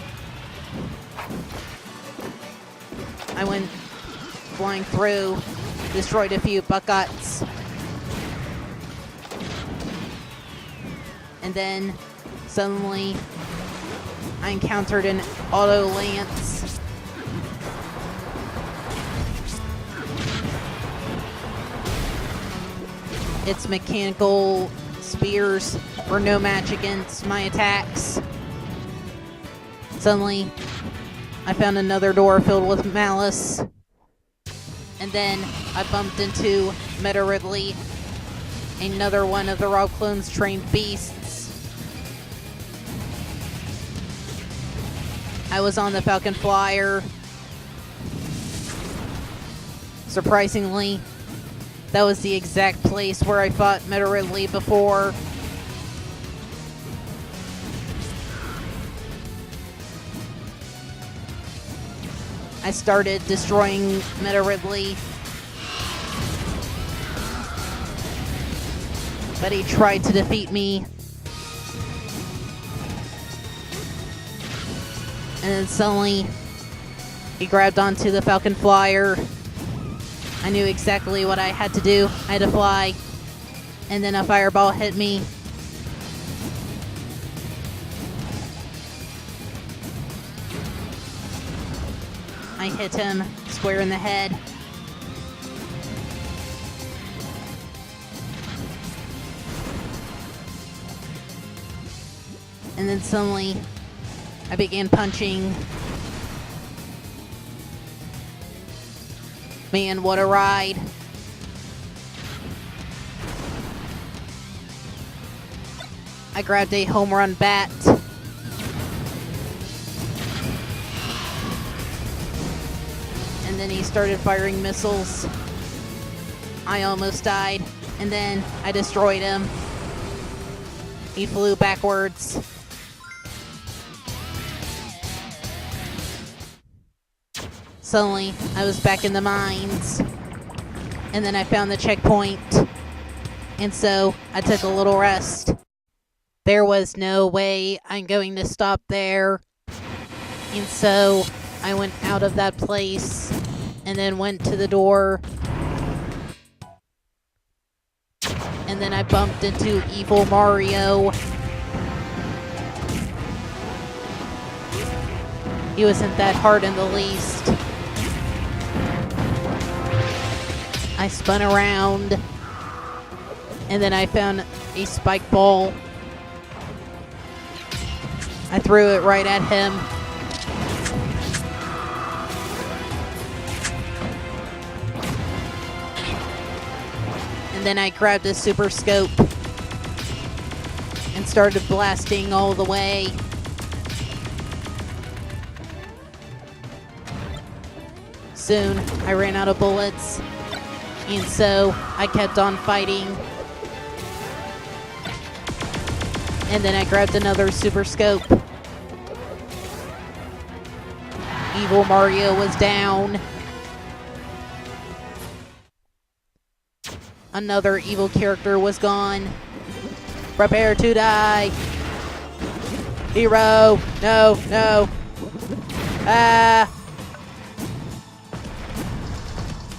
I went flying through, destroyed a few buckets. And then suddenly I encountered an auto lance. Its mechanical spears were no match against my attacks. Suddenly, I found another door filled with malice. And then I bumped into Meta Ridley, another one of the Rob Clone's trained beasts. I was on the Falcon Flyer. Surprisingly, that was the exact place where I fought Meta Ridley before. I started destroying Meta Ridley, but he tried to defeat me. And then suddenly, he grabbed onto the Falcon Flyer. I knew exactly what I had to do. I had to fly, and then a fireball hit me. I hit him square in the head. And then suddenly, I began punching. Man, what a ride. I grabbed a home run bat. And then he started firing missiles. I almost died, and then I destroyed him. He flew backwards. Suddenly, I was back in the mines, and then I found the checkpoint, and so I took a little rest. There was no way I'm going to stop there, and so I went out of that place, and then went to the door, and then I bumped into Evil Mario. He wasn't that hard in the least. I spun around, and then I found a spike ball. I threw it right at him. And then I grabbed a super scope and started blasting all the way. Soon, I ran out of bullets, and so I kept on fighting. And then I grabbed another super scope. Evil Mario was down. Another evil character was gone. Prepare to die. Hero, no, no. Ah.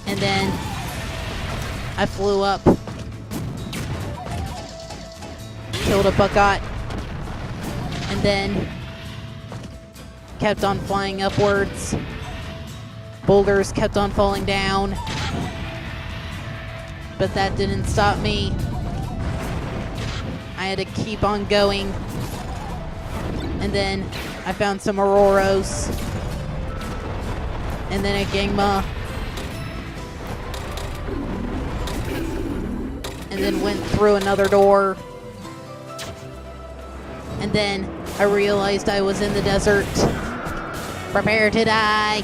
And then I flew up. Killed a bucket. And then kept on flying upwards. Boulders kept on falling down. But that didn't stop me. I had to keep on going. And then I found some Auroros. And then a Gangma. And then went through another door. And then I realized I was in the desert. Prepare to die.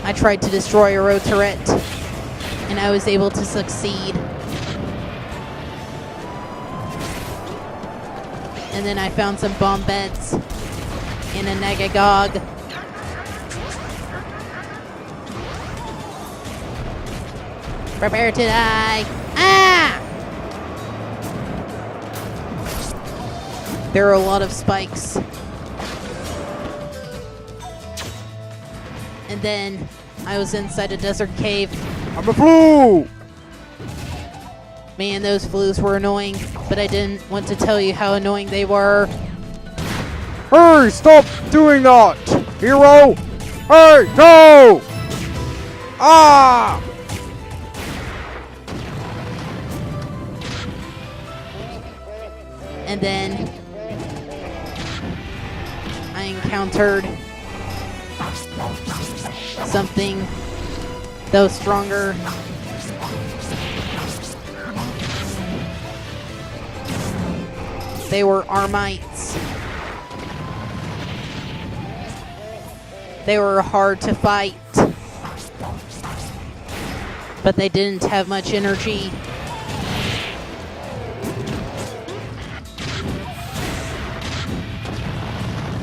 I tried to destroy a road turret, and I was able to succeed. And then I found some bomb beds in a Nagagog. Prepare to die. Ah! There are a lot of spikes. And then I was inside a desert cave. I'm a flu! Man, those flues were annoying, but I didn't want to tell you how annoying they were. Hey, stop doing that! Hero! Hey, no! Ah! And then I encountered something that was stronger. They were Armites. They were hard to fight, but they didn't have much energy.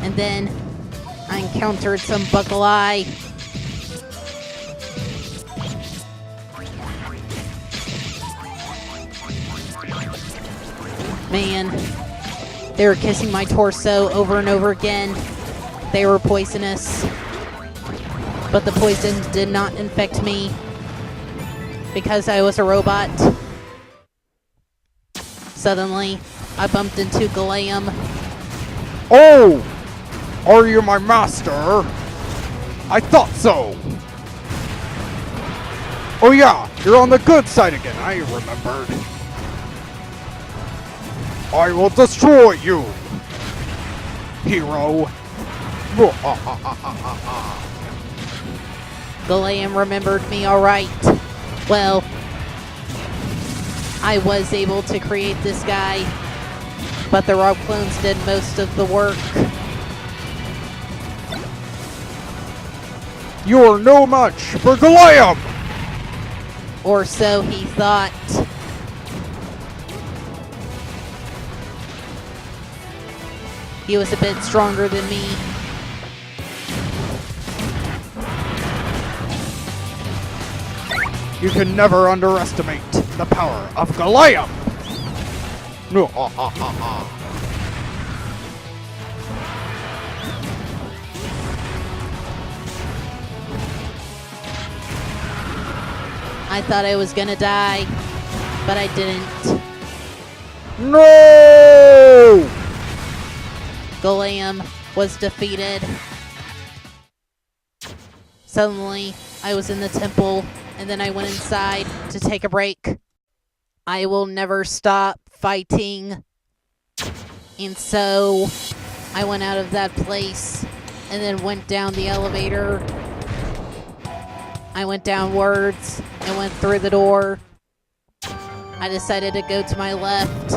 And then I encountered some Buckle-Eye. Man, they were kissing my torso over and over again. They were poisonous, but the poison did not infect me because I was a robot. Suddenly, I bumped into Galeum. Oh! Are you my master? I thought so! Oh yeah, you're on the good side again, I remembered. I will destroy you, hero. Galeum remembered me alright. Well, I was able to create this guy, but the Rob clones did most of the work. You're no match for Galeum! Or so he thought. He was a bit stronger than me. You can never underestimate the power of Galeum! I thought I was gonna die, but I didn't. No! Galeum was defeated. Suddenly, I was in the temple, and then I went inside to take a break. I will never stop fighting. And so, I went out of that place, and then went down the elevator, I went downwards and went through the door. I decided to go to my left.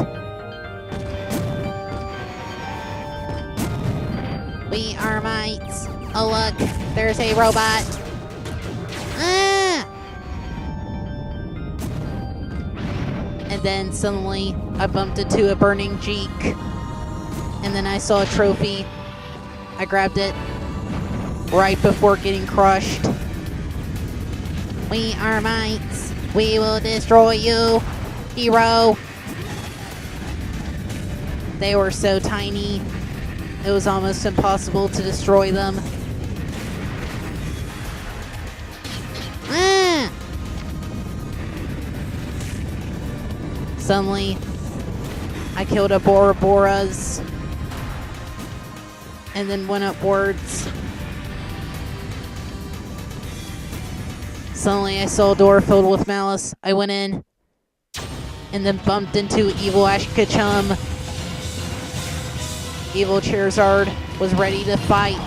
We are mates. Oh look, there's a robot. Ah! And then suddenly I bumped into a burning Jeek. And then I saw a trophy. I grabbed it right before getting crushed. We are mates. We will destroy you, hero. They were so tiny, it was almost impossible to destroy them. Ah! Suddenly, I killed a Boroboras and then went upwards. Suddenly, I saw a door filled with malice. I went in and then bumped into evil Ashkachum. Evil Charizard was ready to fight.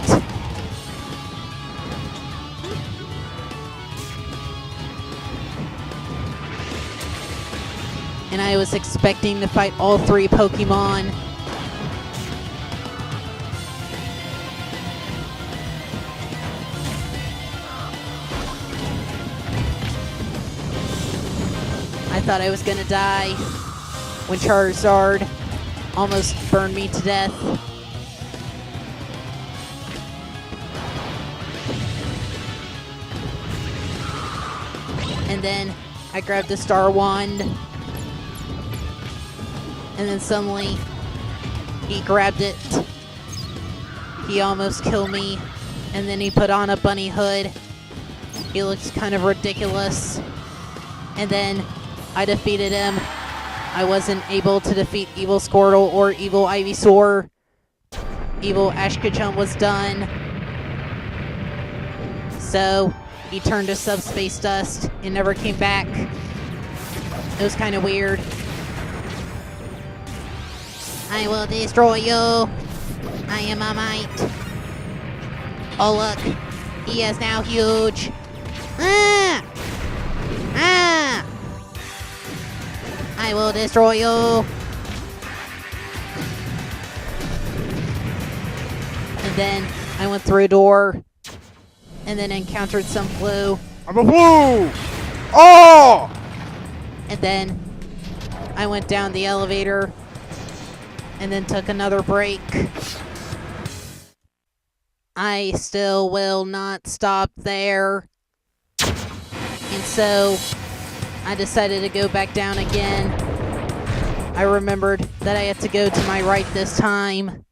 And I was expecting to fight all three Pokemon. I thought I was gonna die when Charizard almost burned me to death. And then I grabbed the Star Wand. And then suddenly he grabbed it. He almost killed me. And then he put on a bunny hood. He looks kind of ridiculous. And then I defeated him. I wasn't able to defeat Evil Squirtle or Evil Ivysaur. Evil Ashkachum was done. So he turned to Subspace Dust and never came back. It was kind of weird. I will destroy you. I am a mite. Oh look, he is now huge. Ah! Ah! I will destroy you. And then I went through a door and then encountered some flu. I'm a flu! Oh! And then I went down the elevator and then took another break. I still will not stop there. And so I decided to go back down again. I remembered that I had to go to my right this time.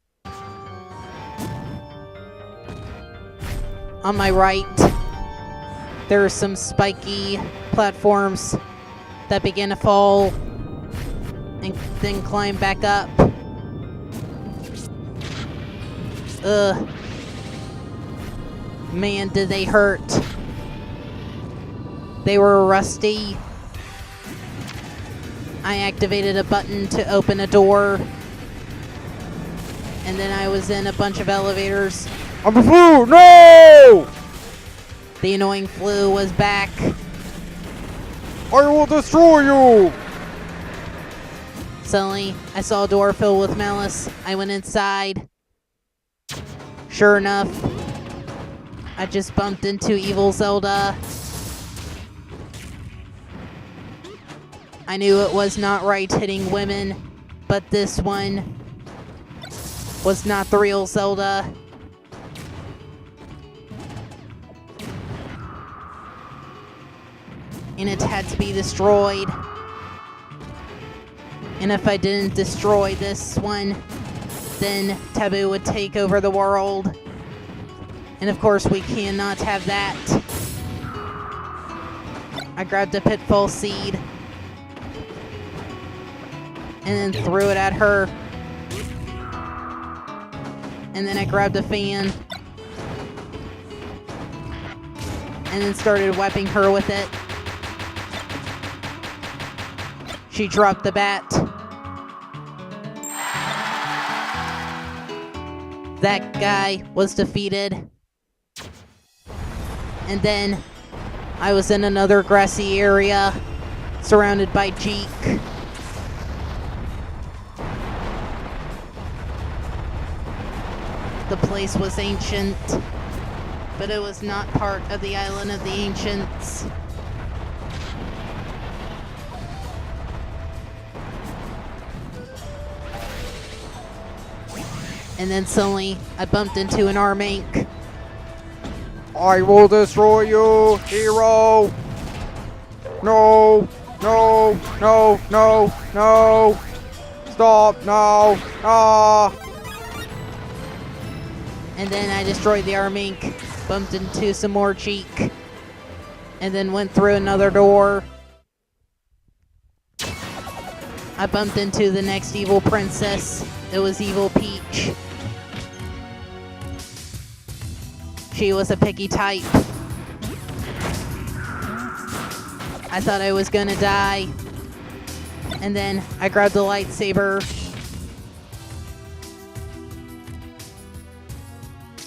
On my right, there are some spiky platforms that begin to fall and then climb back up. Ugh. Man, did they hurt. They were rusty. I activated a button to open a door. And then I was in a bunch of elevators. I'm a flu! No! The annoying flu was back. I will destroy you! Suddenly, I saw a door filled with malice. I went inside. Sure enough, I just bumped into Evil Zelda. I knew it was not right hitting women, but this one was not the real Zelda. And it had to be destroyed. And if I didn't destroy this one, then Tabuu would take over the world. And of course we cannot have that. I grabbed a pitfall seed and then threw it at her. And then I grabbed a fan and then started whapping her with it. She dropped the bat. That guy was defeated. And then I was in another grassy area, surrounded by Jeek. The place was ancient, but it was not part of the Island of the Ancients. And then suddenly, I bumped into an Armank. I will destroy you, hero! No! No! No! No! No! Stop! No! Ah! And then I destroyed the Armank, bumped into some more Jeek, and then went through another door. I bumped into the next evil princess. It was Evil Peach. She was a picky type. I thought I was gonna die. And then I grabbed the lightsaber.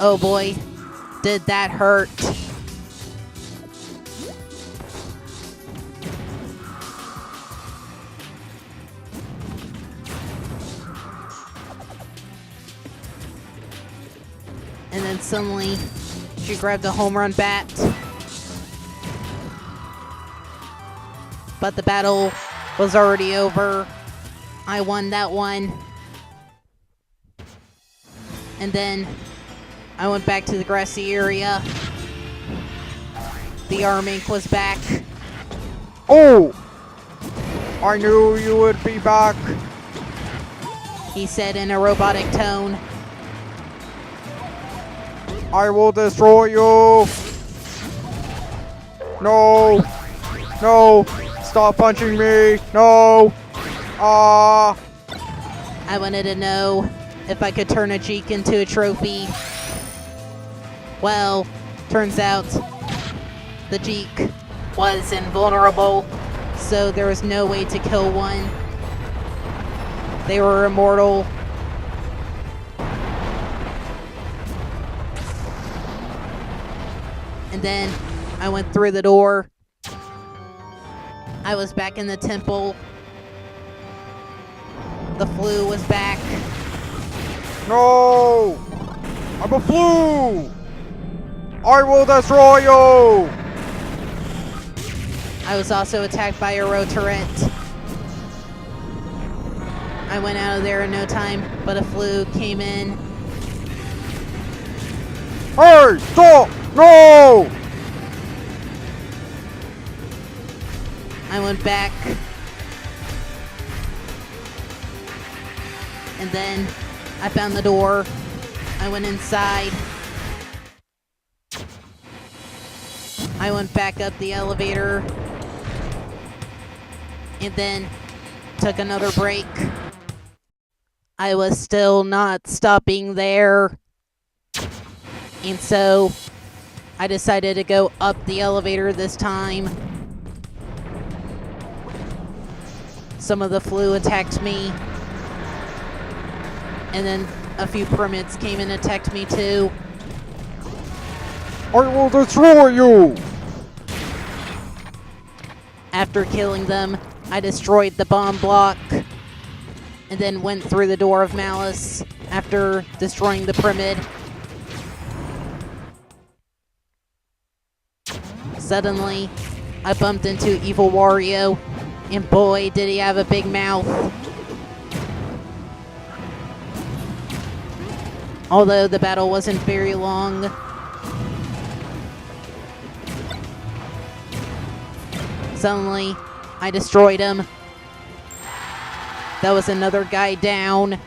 Oh boy, did that hurt. And then suddenly, she grabbed a home run bat. But the battle was already over. I won that one. And then I went back to the grassy area. The Armank was back. Oh! I knew you would be back. He said in a robotic tone. I will destroy you. No. No. Stop punching me. No. Ah. I wanted to know if I could turn a Jeek into a trophy. Well, turns out the Jeek was invulnerable, so there was no way to kill one. They were immortal. And then I went through the door. I was back in the temple. The flu was back. No. I'm a flu. I will destroy you. I was also attacked by a Rotorette. I went out of there in no time, but a flu came in. Hey, stop! No! I went back. And then I found the door. I went inside. I went back up the elevator. And then took another break. I was still not stopping there. And so I decided to go up the elevator this time. Some of the flu attacked me. And then a few permits came and attacked me too. I will destroy you! After killing them, I destroyed the bomb block. And then went through the door of Malice after destroying the pyramid. Suddenly, I bumped into Evil Wario, and boy, did he have a big mouth. Although the battle wasn't very long. Suddenly, I destroyed him. That was another guy down.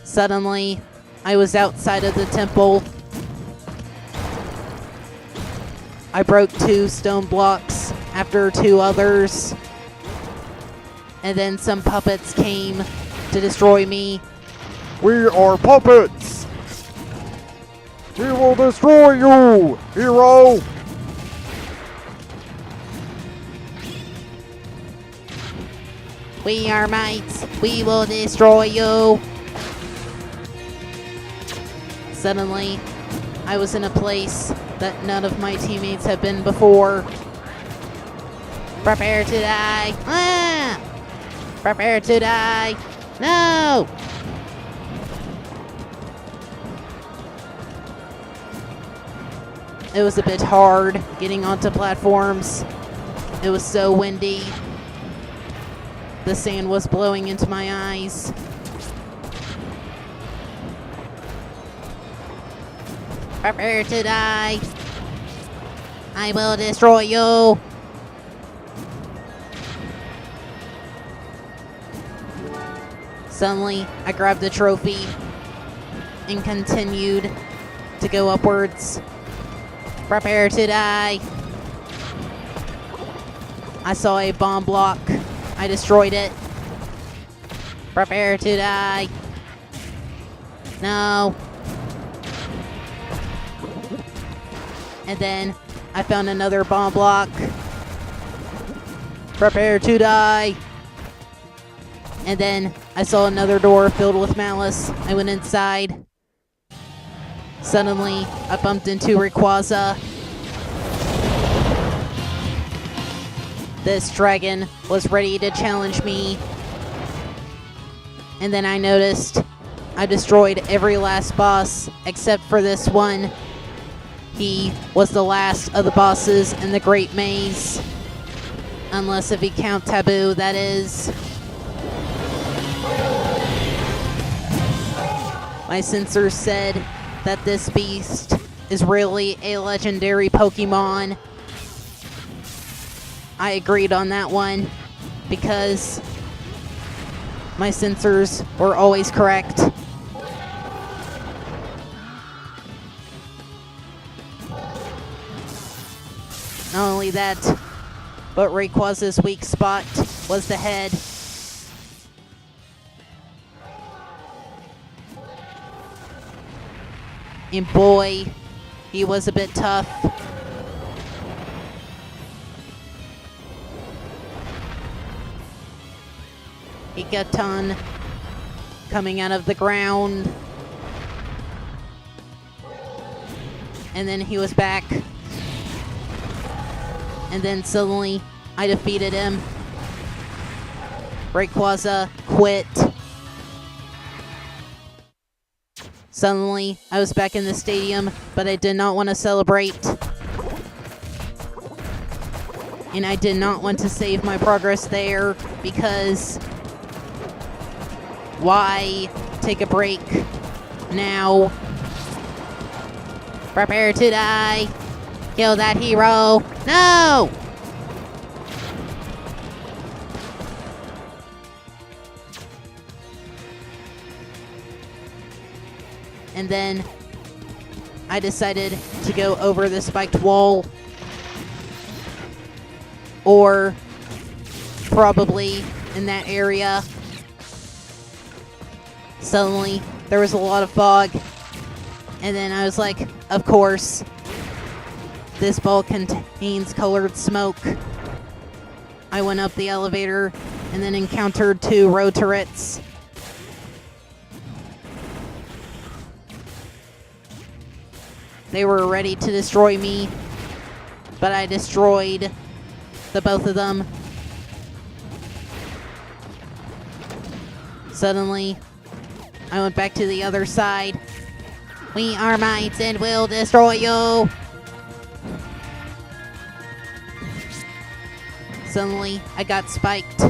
Suddenly, I was outside of the temple. I broke 2 stone blocks after 2 others. And then some puppets came to destroy me. We are puppets! We will destroy you, hero! We are mites. We will destroy you. Suddenly, I was in a place that none of my teammates have been before. Prepare to die. Ah! Prepare to die. No! It was a bit hard getting onto platforms. It was so windy. The sand was blowing into my eyes. Prepare to die. I will destroy you. Suddenly, I grabbed the trophy and continued to go upwards. Prepare to die. I saw a bomb block. I destroyed it. Prepare to die. No. And then I found another bomb block. Prepare to die. And then I saw another door filled with malice. I went inside. Suddenly, I bumped into Rayquaza. This dragon was ready to challenge me. And then I noticed I destroyed every last boss except for this one. He was the last of the bosses in the Great Maze. Unless if you count Tabuu, that is. My sensor said that this beast is really a legendary Pokemon. I agreed on that one because my sensors were always correct. Not only that, but Rayquaza's weak spot was the head. And boy, he was a bit tough. He kept on coming out of the ground. And then he was back. And then suddenly, I defeated him. Rayquaza quit. Suddenly, I was back in the stadium, but I did not want to celebrate. And I did not want to save my progress there, because why take a break now? Prepare to die. Kill that hero. No! And then I decided to go over the spiked wall, or probably in that area. Suddenly there was a lot of fog, and then I was like, of course, this ball contains colored smoke. I went up the elevator and then encountered 2 road turrets. They were ready to destroy me, but I destroyed the both of them. Suddenly, I went back to the other side. We are mites and will destroy you. Suddenly, I got spiked.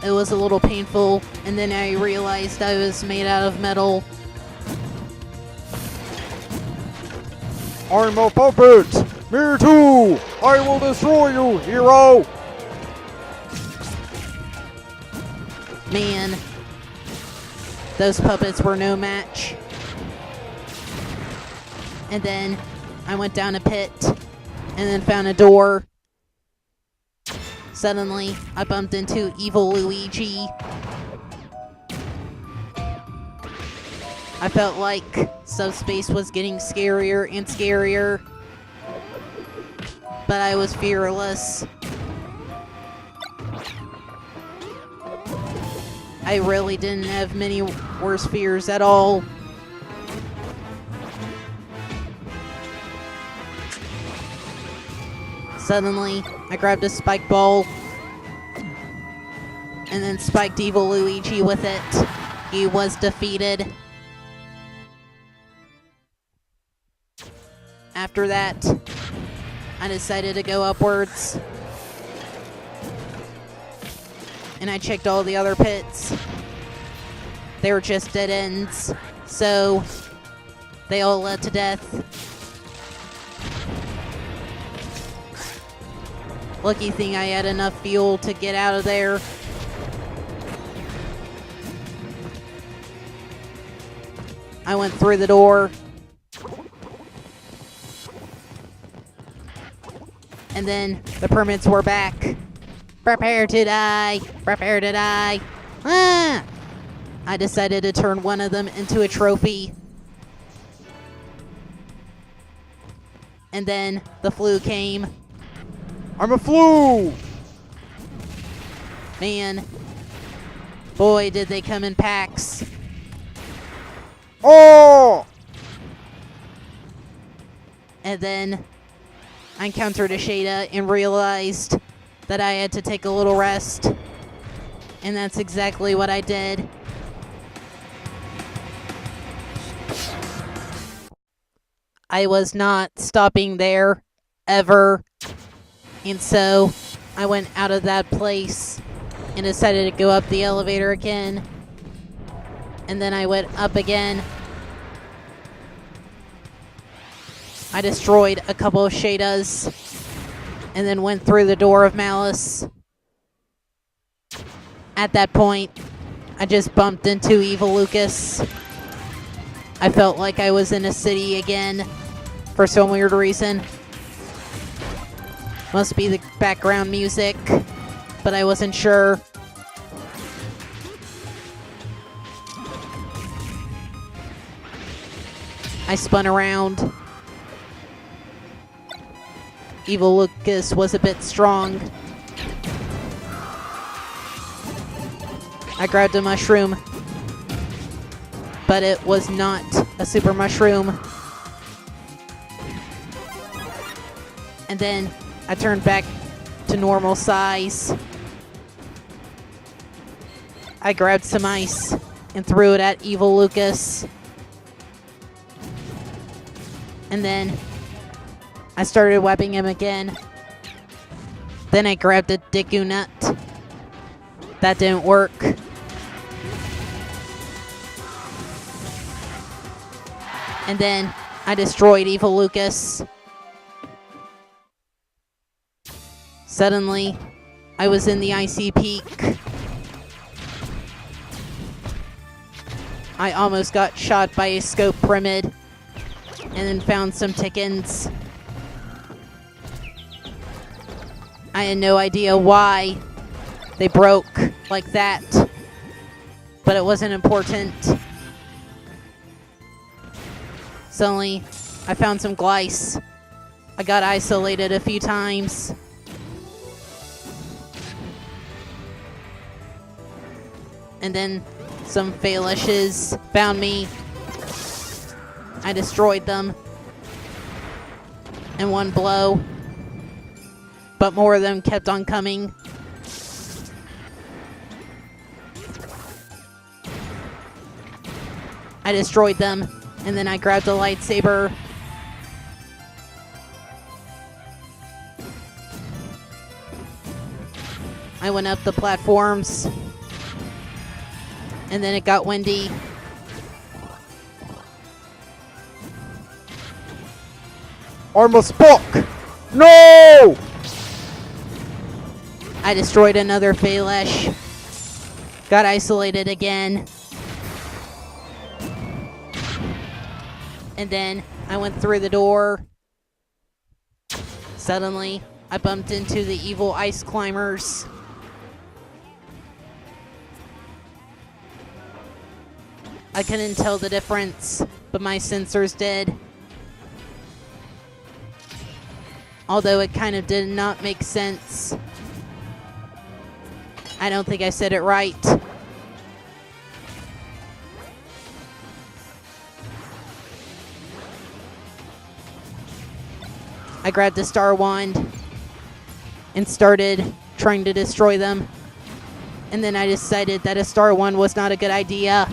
It was a little painful, and then I realized I was made out of metal. I'm a puppet! Me too! I will destroy you, hero! Man, those puppets were no match. And then I went down a pit and then found a door. Suddenly, I bumped into evil Luigi. I felt like Subspace was getting scarier and scarier, but I was fearless. I really didn't have many worse fears at all. Suddenly, I grabbed a spike ball and then spiked Evil Luigi with it. He was defeated. After that, I decided to go upwards. And I checked all the other pits. They were just dead ends. So, they all led to death. Lucky thing I had enough fuel to get out of there. I went through the door. And then the permits were back. Prepare to die. Prepare to die. Ah! I decided to turn one of them into a trophy. And then the flu came. I'm a flu! Man. Boy, did they come in packs. Oh! And then I encountered a Shada and realized that I had to take a little rest. And that's exactly what I did. I was not stopping there ever. And so I went out of that place and decided to go up the elevator again. And then I went up again. I destroyed a couple of Shadas and then went through the door of Malice. At that point, I just bumped into Evil Lucas. I felt like I was in a city again for some weird reason. Must be the background music, but I wasn't sure. I spun around. Evil Lucas was a bit strong. I grabbed a mushroom, but it was not a super mushroom. And then I turned back to normal size. I grabbed some ice and threw it at Evil Lucas. And then I started whapping him again. Then I grabbed a Deku Nut. That didn't work. And then I destroyed Evil Lucas. Suddenly, I was in the icy peak. I almost got shot by a scope pyramid and then found some tickets. I had no idea why they broke like that, but it wasn't important. Suddenly, I found some glice. I got isolated a few times. And then some Phalashes found me. I destroyed them in one blow. But more of them kept on coming. I destroyed them, and then I grabbed a lightsaber. I went up the platforms, and then it got windy. I'm a Spock! No! I destroyed another Phalash. Got isolated again. And then I went through the door. Suddenly, I bumped into the evil ice climbers. I couldn't tell the difference, but my sensors did. Although it kind of did not make sense. I don't think I said it right. I grabbed the Star Wand and started trying to destroy them. And then I decided that a star one was not a good idea.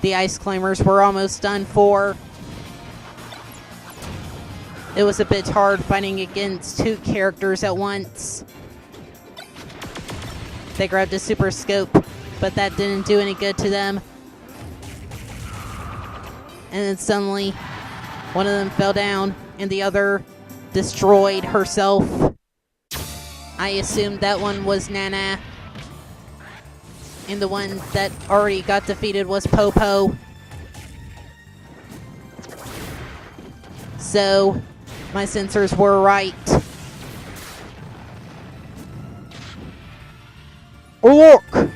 The ice climbers were almost done for. It was a bit hard fighting against 2 characters at once. They grabbed a super scope, but that didn't do any good to them. And then suddenly, one of them fell down, and the other destroyed herself. I assumed that one was Nana. And the one that already got defeated was Popo. So, my sensors were right. Oh look!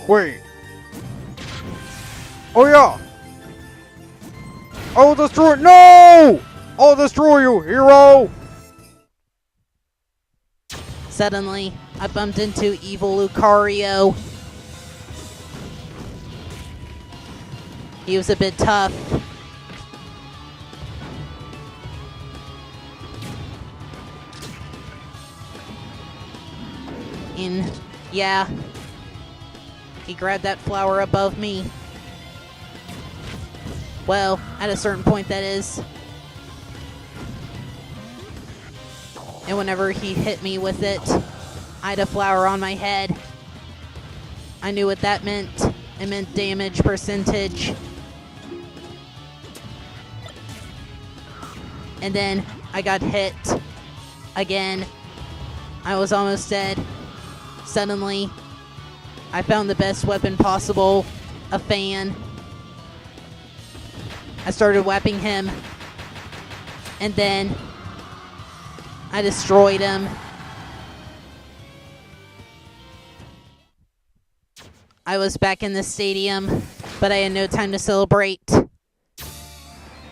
Wait. Oh yeah! I'll destroy— No! I'll destroy you, hero! Suddenly, I bumped into evil Lucario. He was a bit tough. And yeah, he grabbed that flower above me. Well, at a certain point, that is. And whenever he hit me with it, I had a flower on my head. I knew what that meant. It meant damage percentage. And then I got hit again. I was almost dead. Suddenly, I found the best weapon possible, a fan. I started whapping him. And then I destroyed him. I was back in the stadium, but I had no time to celebrate.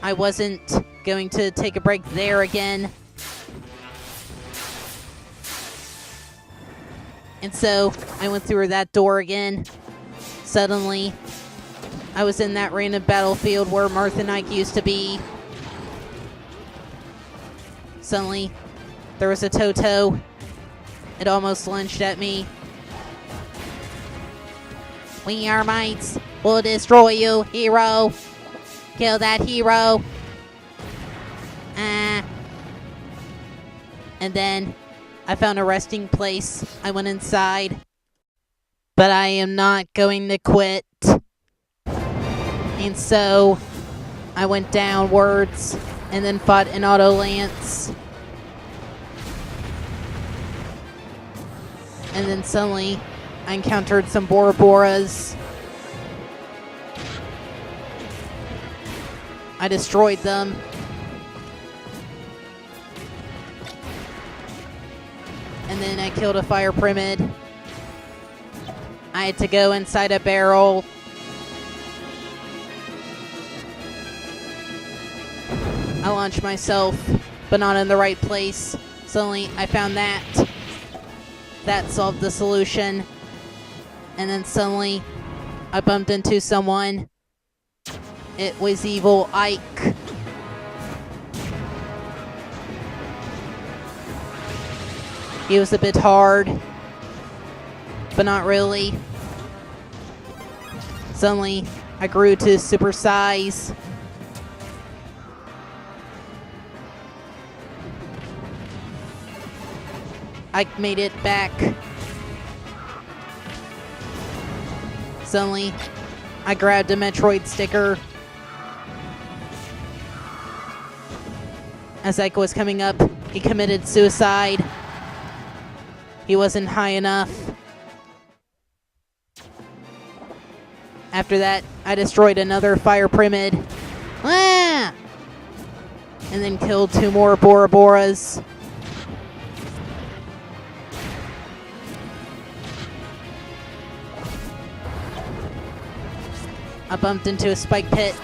I wasn't going to take a break there again. And so I went through that door again. Suddenly, I was in that random battlefield where Martha and Ike used to be. Suddenly, there was a Toto. It almost lunged at me. We are mates. We'll destroy you, hero. Kill that hero. And then I found a resting place. I went inside. But I am not going to quit. And so I went downwards and then fought an auto lance. And then suddenly I encountered some Bora Boras. I destroyed them. And then I killed a fire pyramid. I had to go inside a barrel. I launched myself, but not in the right place. Suddenly I found that. That solved the solution. And then suddenly I bumped into someone. It was evil Ike. He was a bit hard, but not really. Suddenly, I grew to super size. I made it back. Suddenly, I grabbed a Metroid sticker. As Ike was coming up, he committed suicide. He wasn't high enough. After that, I destroyed another fire pyramid. Ah! And then killed 2 more Bora Boras. I bumped into a spike pit.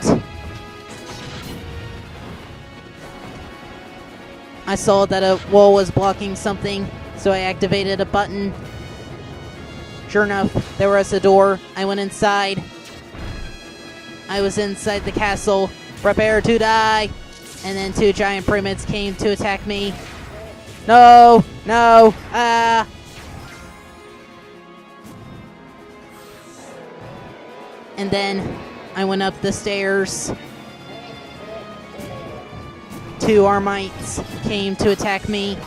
I saw that a wall was blocking something, so I activated a button. Sure enough, there was a door. I went inside. I was inside the castle. Prepare to die! And then 2 giant pyramids came to attack me. No! No! And then I went up the stairs. 2 Armites came to attack me.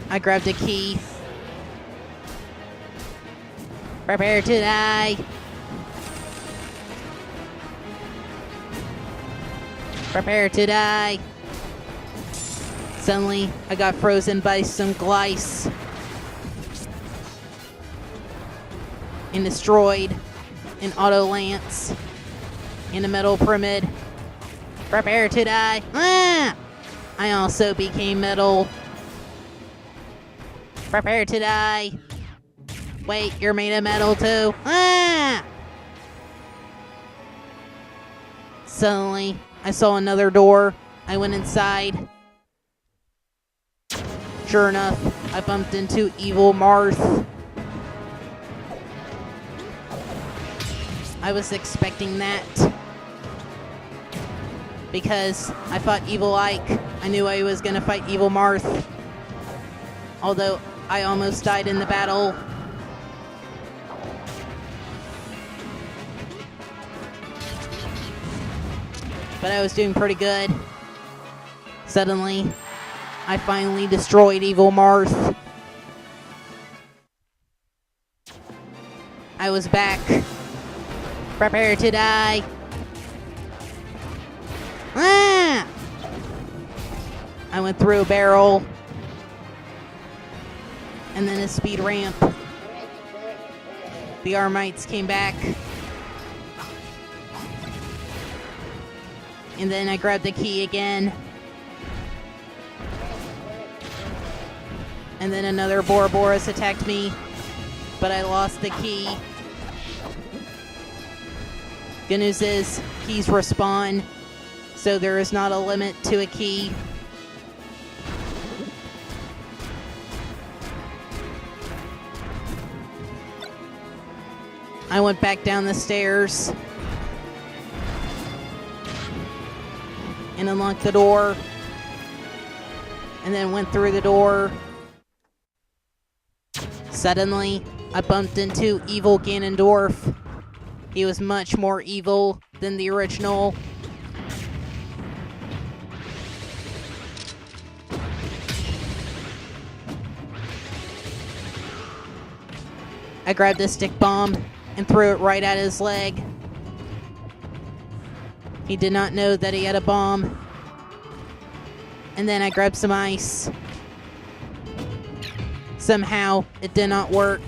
I grabbed a key. Prepare to die. Prepare to die. Suddenly, I got frozen by some glice and destroyed an auto lance and a metal pyramid. Prepare to die. Ah! I also became metal. Prepare to die. Wait, you're made of metal too? Ah! Suddenly, I saw another door. I went inside. Sure enough, I bumped into Evil Marth. I was expecting that. Because I fought Evil Ike. I knew I was gonna fight Evil Marth. Although, I almost died in the battle. But I was doing pretty good. Suddenly, I finally destroyed Evil Marth. I was back. Prepare to die. Ah! I went through a barrel. And then a speed ramp. The Armites came back. And then I grabbed the key again. And then another Boroboros attacked me, but I lost the key. Good news is, keys respawn, so there is not a limit to a key. I went back down the stairs and unlocked the door, and then went through the door. Suddenly, I bumped into evil Ganondorf. He was much more evil than the original. I grabbed a stick bomb and threw it right at his leg. He did not know that he had a bomb. And then I grabbed some ice. Somehow, it did not work.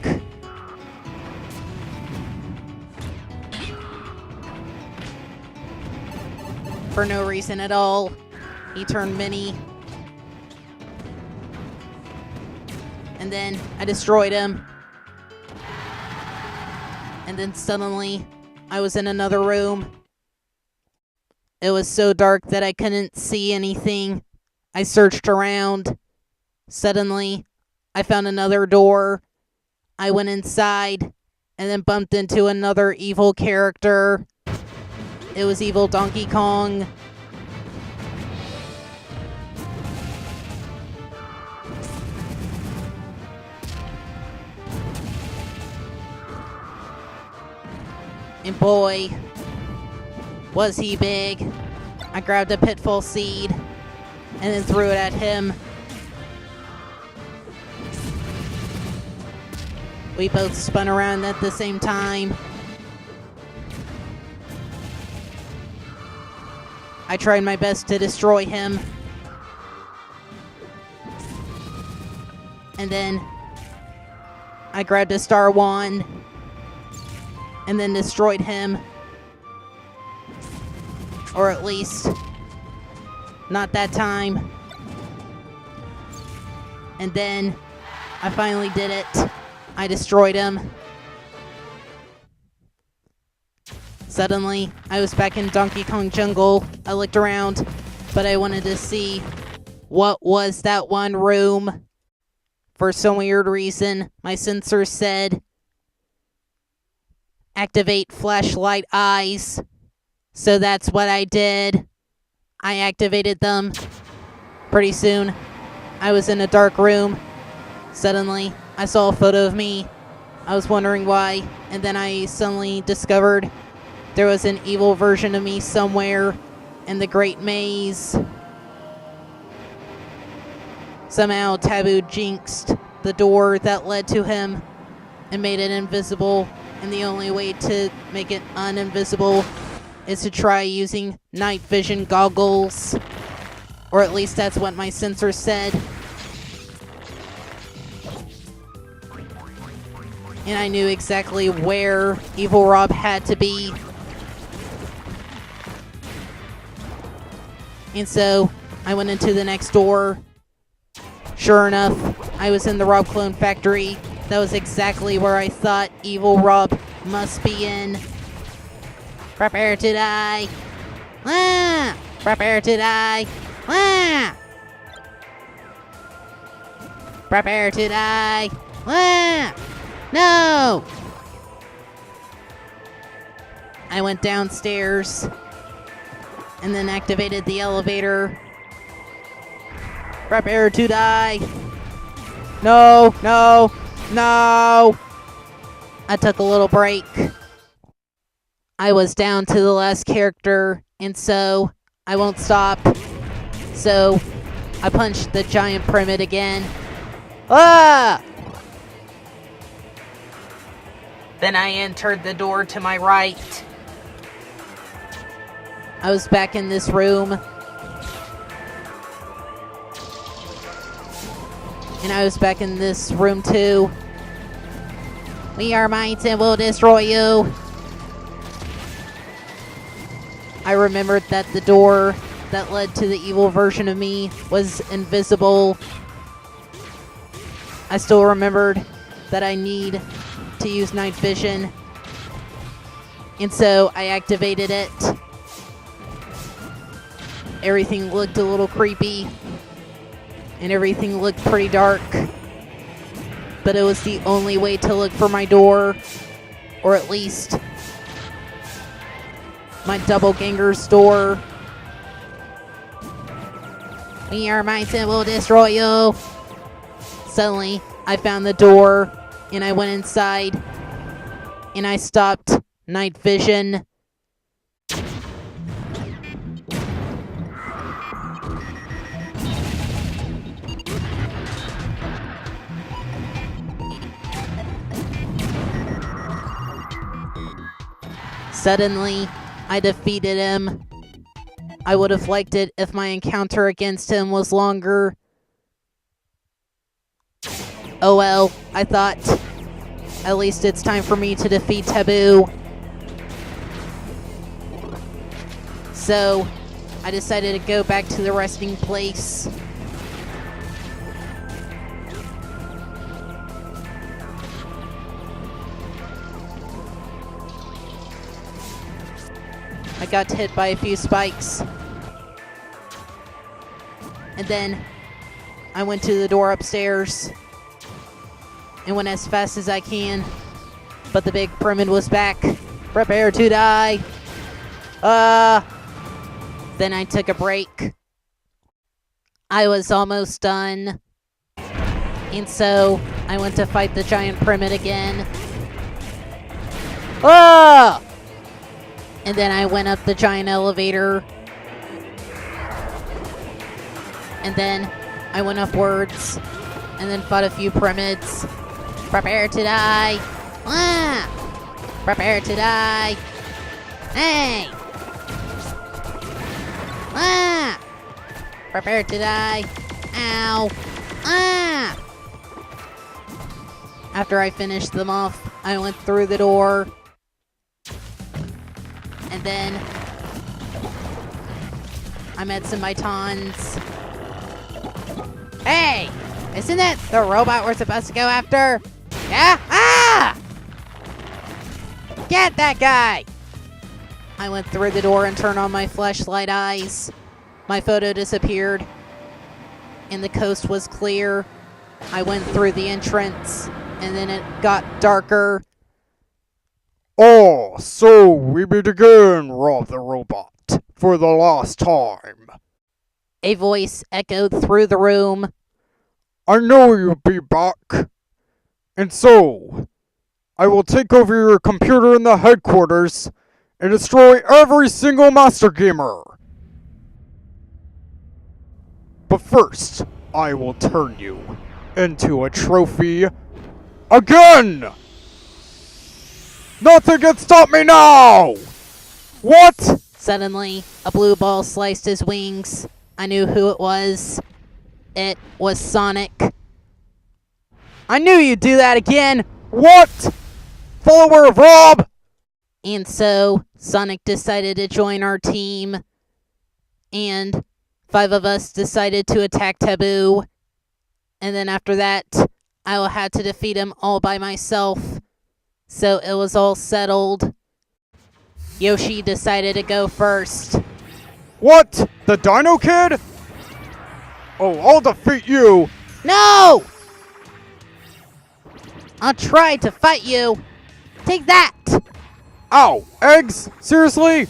For no reason at all, he turned mini. And then I destroyed him. And then suddenly, I was in another room. It was so dark that I couldn't see anything. I searched around. Suddenly, I found another door. I went inside and then bumped into another evil character. It was evil Donkey Kong. And boy, was he big. I grabbed a pitfall seed and then threw it at him. We both spun around at the same time. I tried my best to destroy him. And then I grabbed a star wand and then destroyed him. Or at least, not that time. And then I finally did it. I destroyed him. Suddenly, I was back in Donkey Kong Jungle. I looked around, but I wanted to see what was that one room. For some weird reason, my sensor said, activate flashlight eyes. So that's what I did. I activated them. Pretty soon, I was in a dark room. Suddenly, I saw a photo of me. I was wondering why, and then I suddenly discovered there was an evil version of me somewhere in the Great Maze. Somehow, Tabuu jinxed the door that led to him and made it invisible, and the only way to make it uninvisible is to try using night vision goggles. Or at least that's what my sensor said. And I knew exactly where Evil Rob had to be. And so, I went into the next door. Sure enough, I was in the Rob clone factory. That was exactly where I thought Evil Rob must be in. Prepare to die. Ah! Prepare to die. Ah! Prepare to die. Ah! No! I went downstairs and then activated the elevator. Prepare to die. No, no, no! I took a little break. I was down to the last character, and so I won't stop. So I punched the giant pyramid again. Ah! Then I entered the door to my right. I was back in this room. And I was back in this room too. We are mites and will destroy you. I remembered that the door that led to the evil version of me was invisible. I still remembered that I need to use night vision. And so I activated it. Everything looked a little creepy. And everything looked pretty dark. But it was the only way to look for my door. Or at least my doppelganger's door. We are mites and will destroy you. Suddenly, I found the door. And I went inside. And I stopped night vision. Suddenly, I defeated him. I would have liked it if my encounter against him was longer. Oh well, I thought, at least it's time for me to defeat Tabuu. So, I decided to go back to the resting place. I got hit by a few spikes. And then I went to the door upstairs and went as fast as I can. But the big pyramid was back. Prepare to die. Then I took a break. I was almost done. And so I went to fight the giant pyramid again. Ah! And then I went up the giant elevator. And then I went upwards. And then fought a few pyramids. Prepare to die. Ah! Prepare to die. Hey! Ah! Prepare to die. Ow. Ah! After I finished them off, I went through the door. And then I met some Mitons. Hey! Isn't that the robot we're supposed to go after? Yeah? Ah! Get that guy! I went through the door and turned on my flashlight eyes. My photo disappeared. And the coast was clear. I went through the entrance. And then it got darker. Oh, so we meet again, Rob the Robot. for the last time. A voice echoed through the room. I know you'll be back. And so, I will take over your computer in the headquarters and destroy every single Master Gamer. But first, I will turn you into a trophy again! Nothing can stop me now! What? Suddenly, a blue ball sliced his wings. I knew who it was. It was Sonic. I knew you'd do that again! What? Follower of Rob? And so, Sonic decided to join our team. And 5 of us decided to attack Tabuu. And then after that, I had to defeat him all by myself. So it was all settled. Yoshi decided to go first. What? The Dino Kid? Oh, I'll defeat you! No! I'll try to fight you. Take that! Ow! Eggs? Seriously?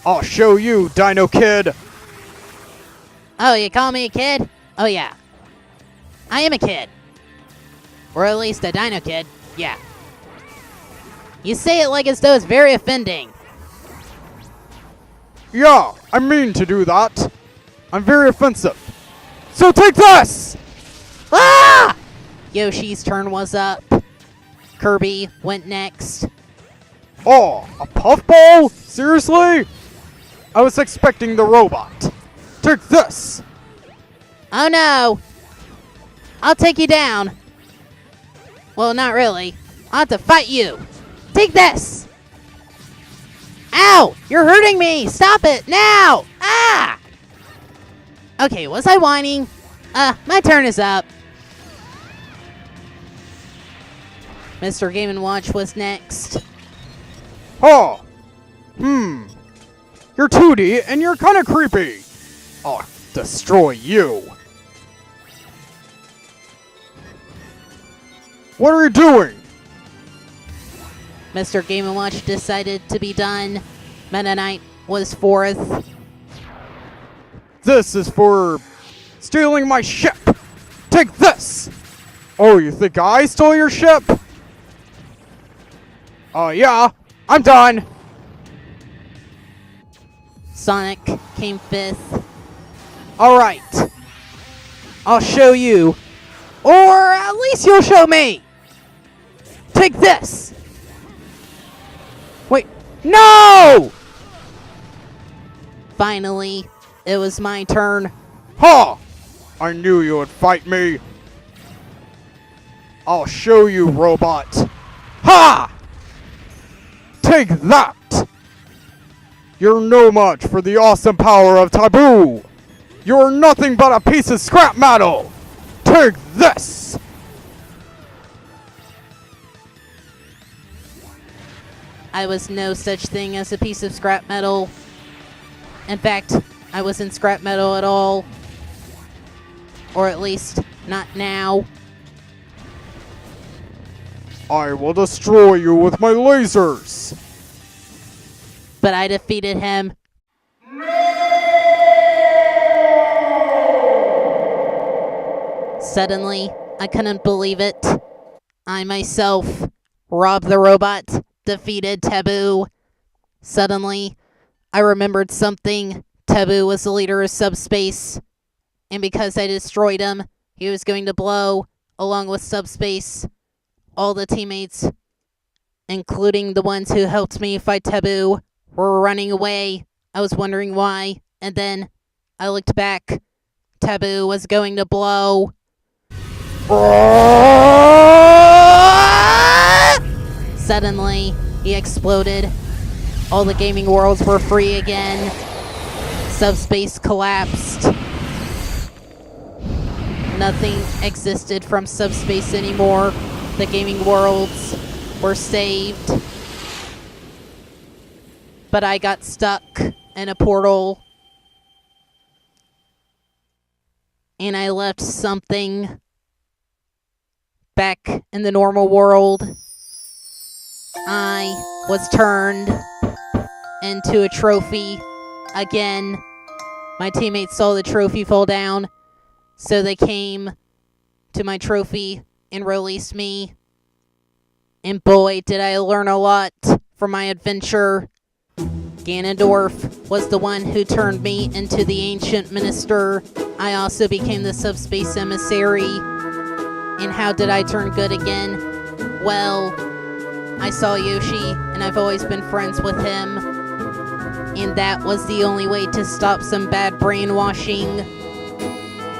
I'll show you, Dino Kid! Oh, you call me a kid? Oh, yeah. I am a kid. Or at least a dino kid. Yeah. You say it like as though it's very offending. Yeah, I mean to do that. I'm very offensive. So take this! Ah! Yoshi's turn was up. Kirby went next. Oh, a puffball? Seriously? I was expecting the robot. Take this! Oh no! I'll take you down. Well, not really. I'll have to fight you. Take this! Ow! You're hurting me! Stop it! Now! Ah! Okay, was I whining? My turn is up. Mr. Game & Watch was next. Oh. You're 2D and you're kinda creepy. I'll destroy you. What are you doing? Mr. Game & Watch decided to be done. Meta Knight was 4th. This is for stealing my ship. Take this. Oh, you think I stole your ship? Oh, yeah. I'm done. Sonic came 5th. Alright. I'll show you. Or at least you'll show me. Take this. Wait. No! Finally, it was my turn. Ha! I knew you would fight me. I'll show you, robot. Ha! Take that! You're no match for the awesome power of Tabuu. You're nothing but a piece of scrap metal. Take this! I was no such thing as a piece of scrap metal. In fact, I wasn't scrap metal at all. Or at least, not now. I will destroy you with my lasers. But I defeated him. Suddenly, I couldn't believe it. I myself, Rob the Robot, defeated Tabuu. Suddenly, I remembered something. Tabuu was the leader of Subspace. And because I destroyed him, he was going to blow, along with Subspace, all the teammates, including the ones who helped me fight Tabuu, were running away. I was wondering why. And then I looked back. Tabuu was going to blow. Suddenly, he exploded. All the gaming worlds were free again. Subspace collapsed. Nothing existed from Subspace anymore. The gaming worlds were saved. But I got stuck in a portal. And I left something back in the normal world. I was turned into a trophy again. My teammates saw the trophy fall down, so they came to my trophy and released me. And boy, did I learn a lot from my adventure. Ganondorf was the one who turned me into the Ancient Minister. I also became the Subspace Emissary. And how did I turn good again? Well, I saw Yoshi, and I've always been friends with him. And that was the only way to stop some bad brainwashing.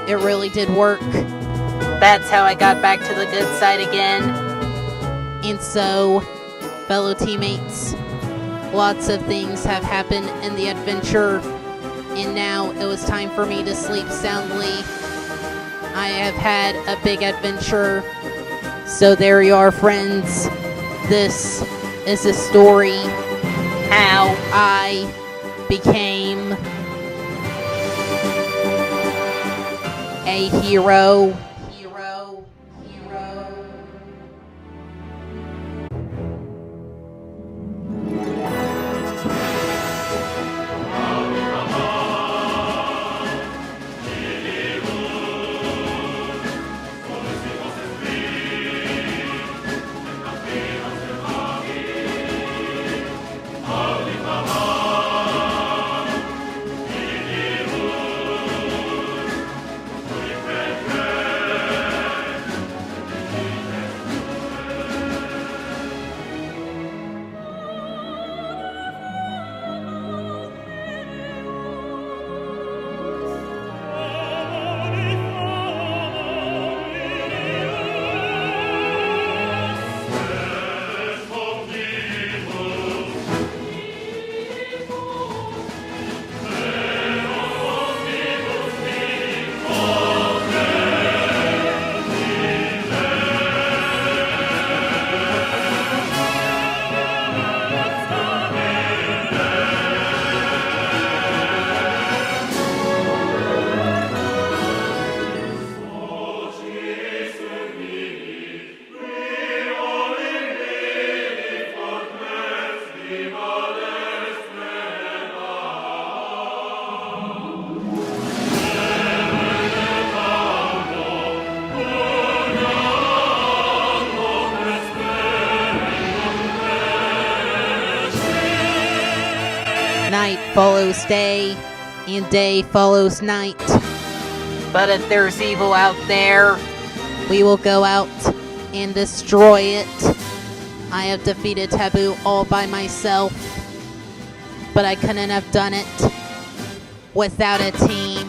It really did work. That's how I got back to the good side again. And so, fellow teammates, lots of things have happened in the adventure, and now it was time for me to sleep soundly. I have had a big adventure, so there you are, friends. This is a story how I became a hero. Night follows day, and day follows night. But if there's evil out there, we will go out and destroy it. I have defeated Tabuu all by myself, but I couldn't have done it without a team.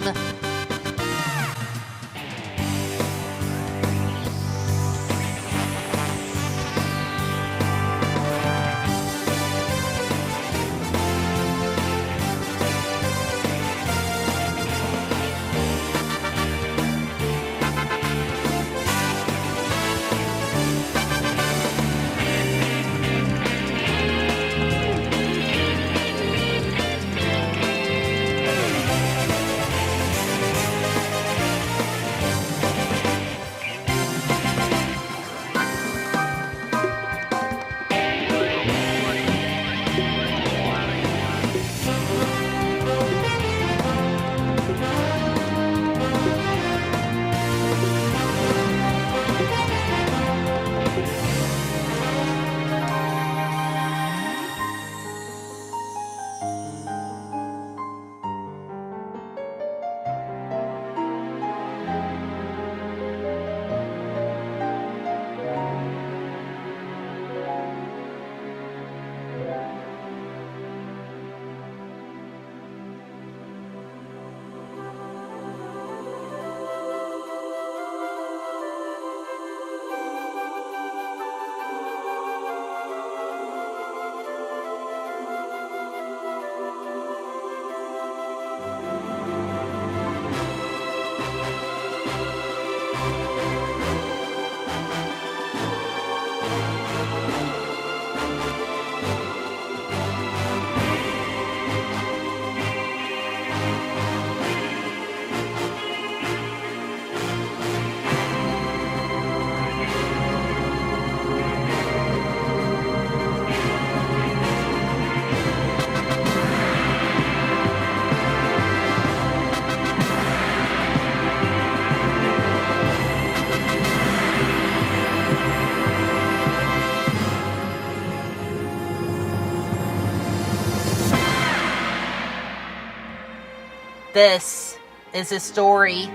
This is a story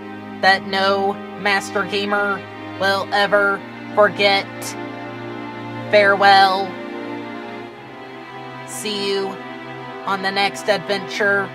that no Master Gamer will ever forget. Farewell. See you on the next adventure.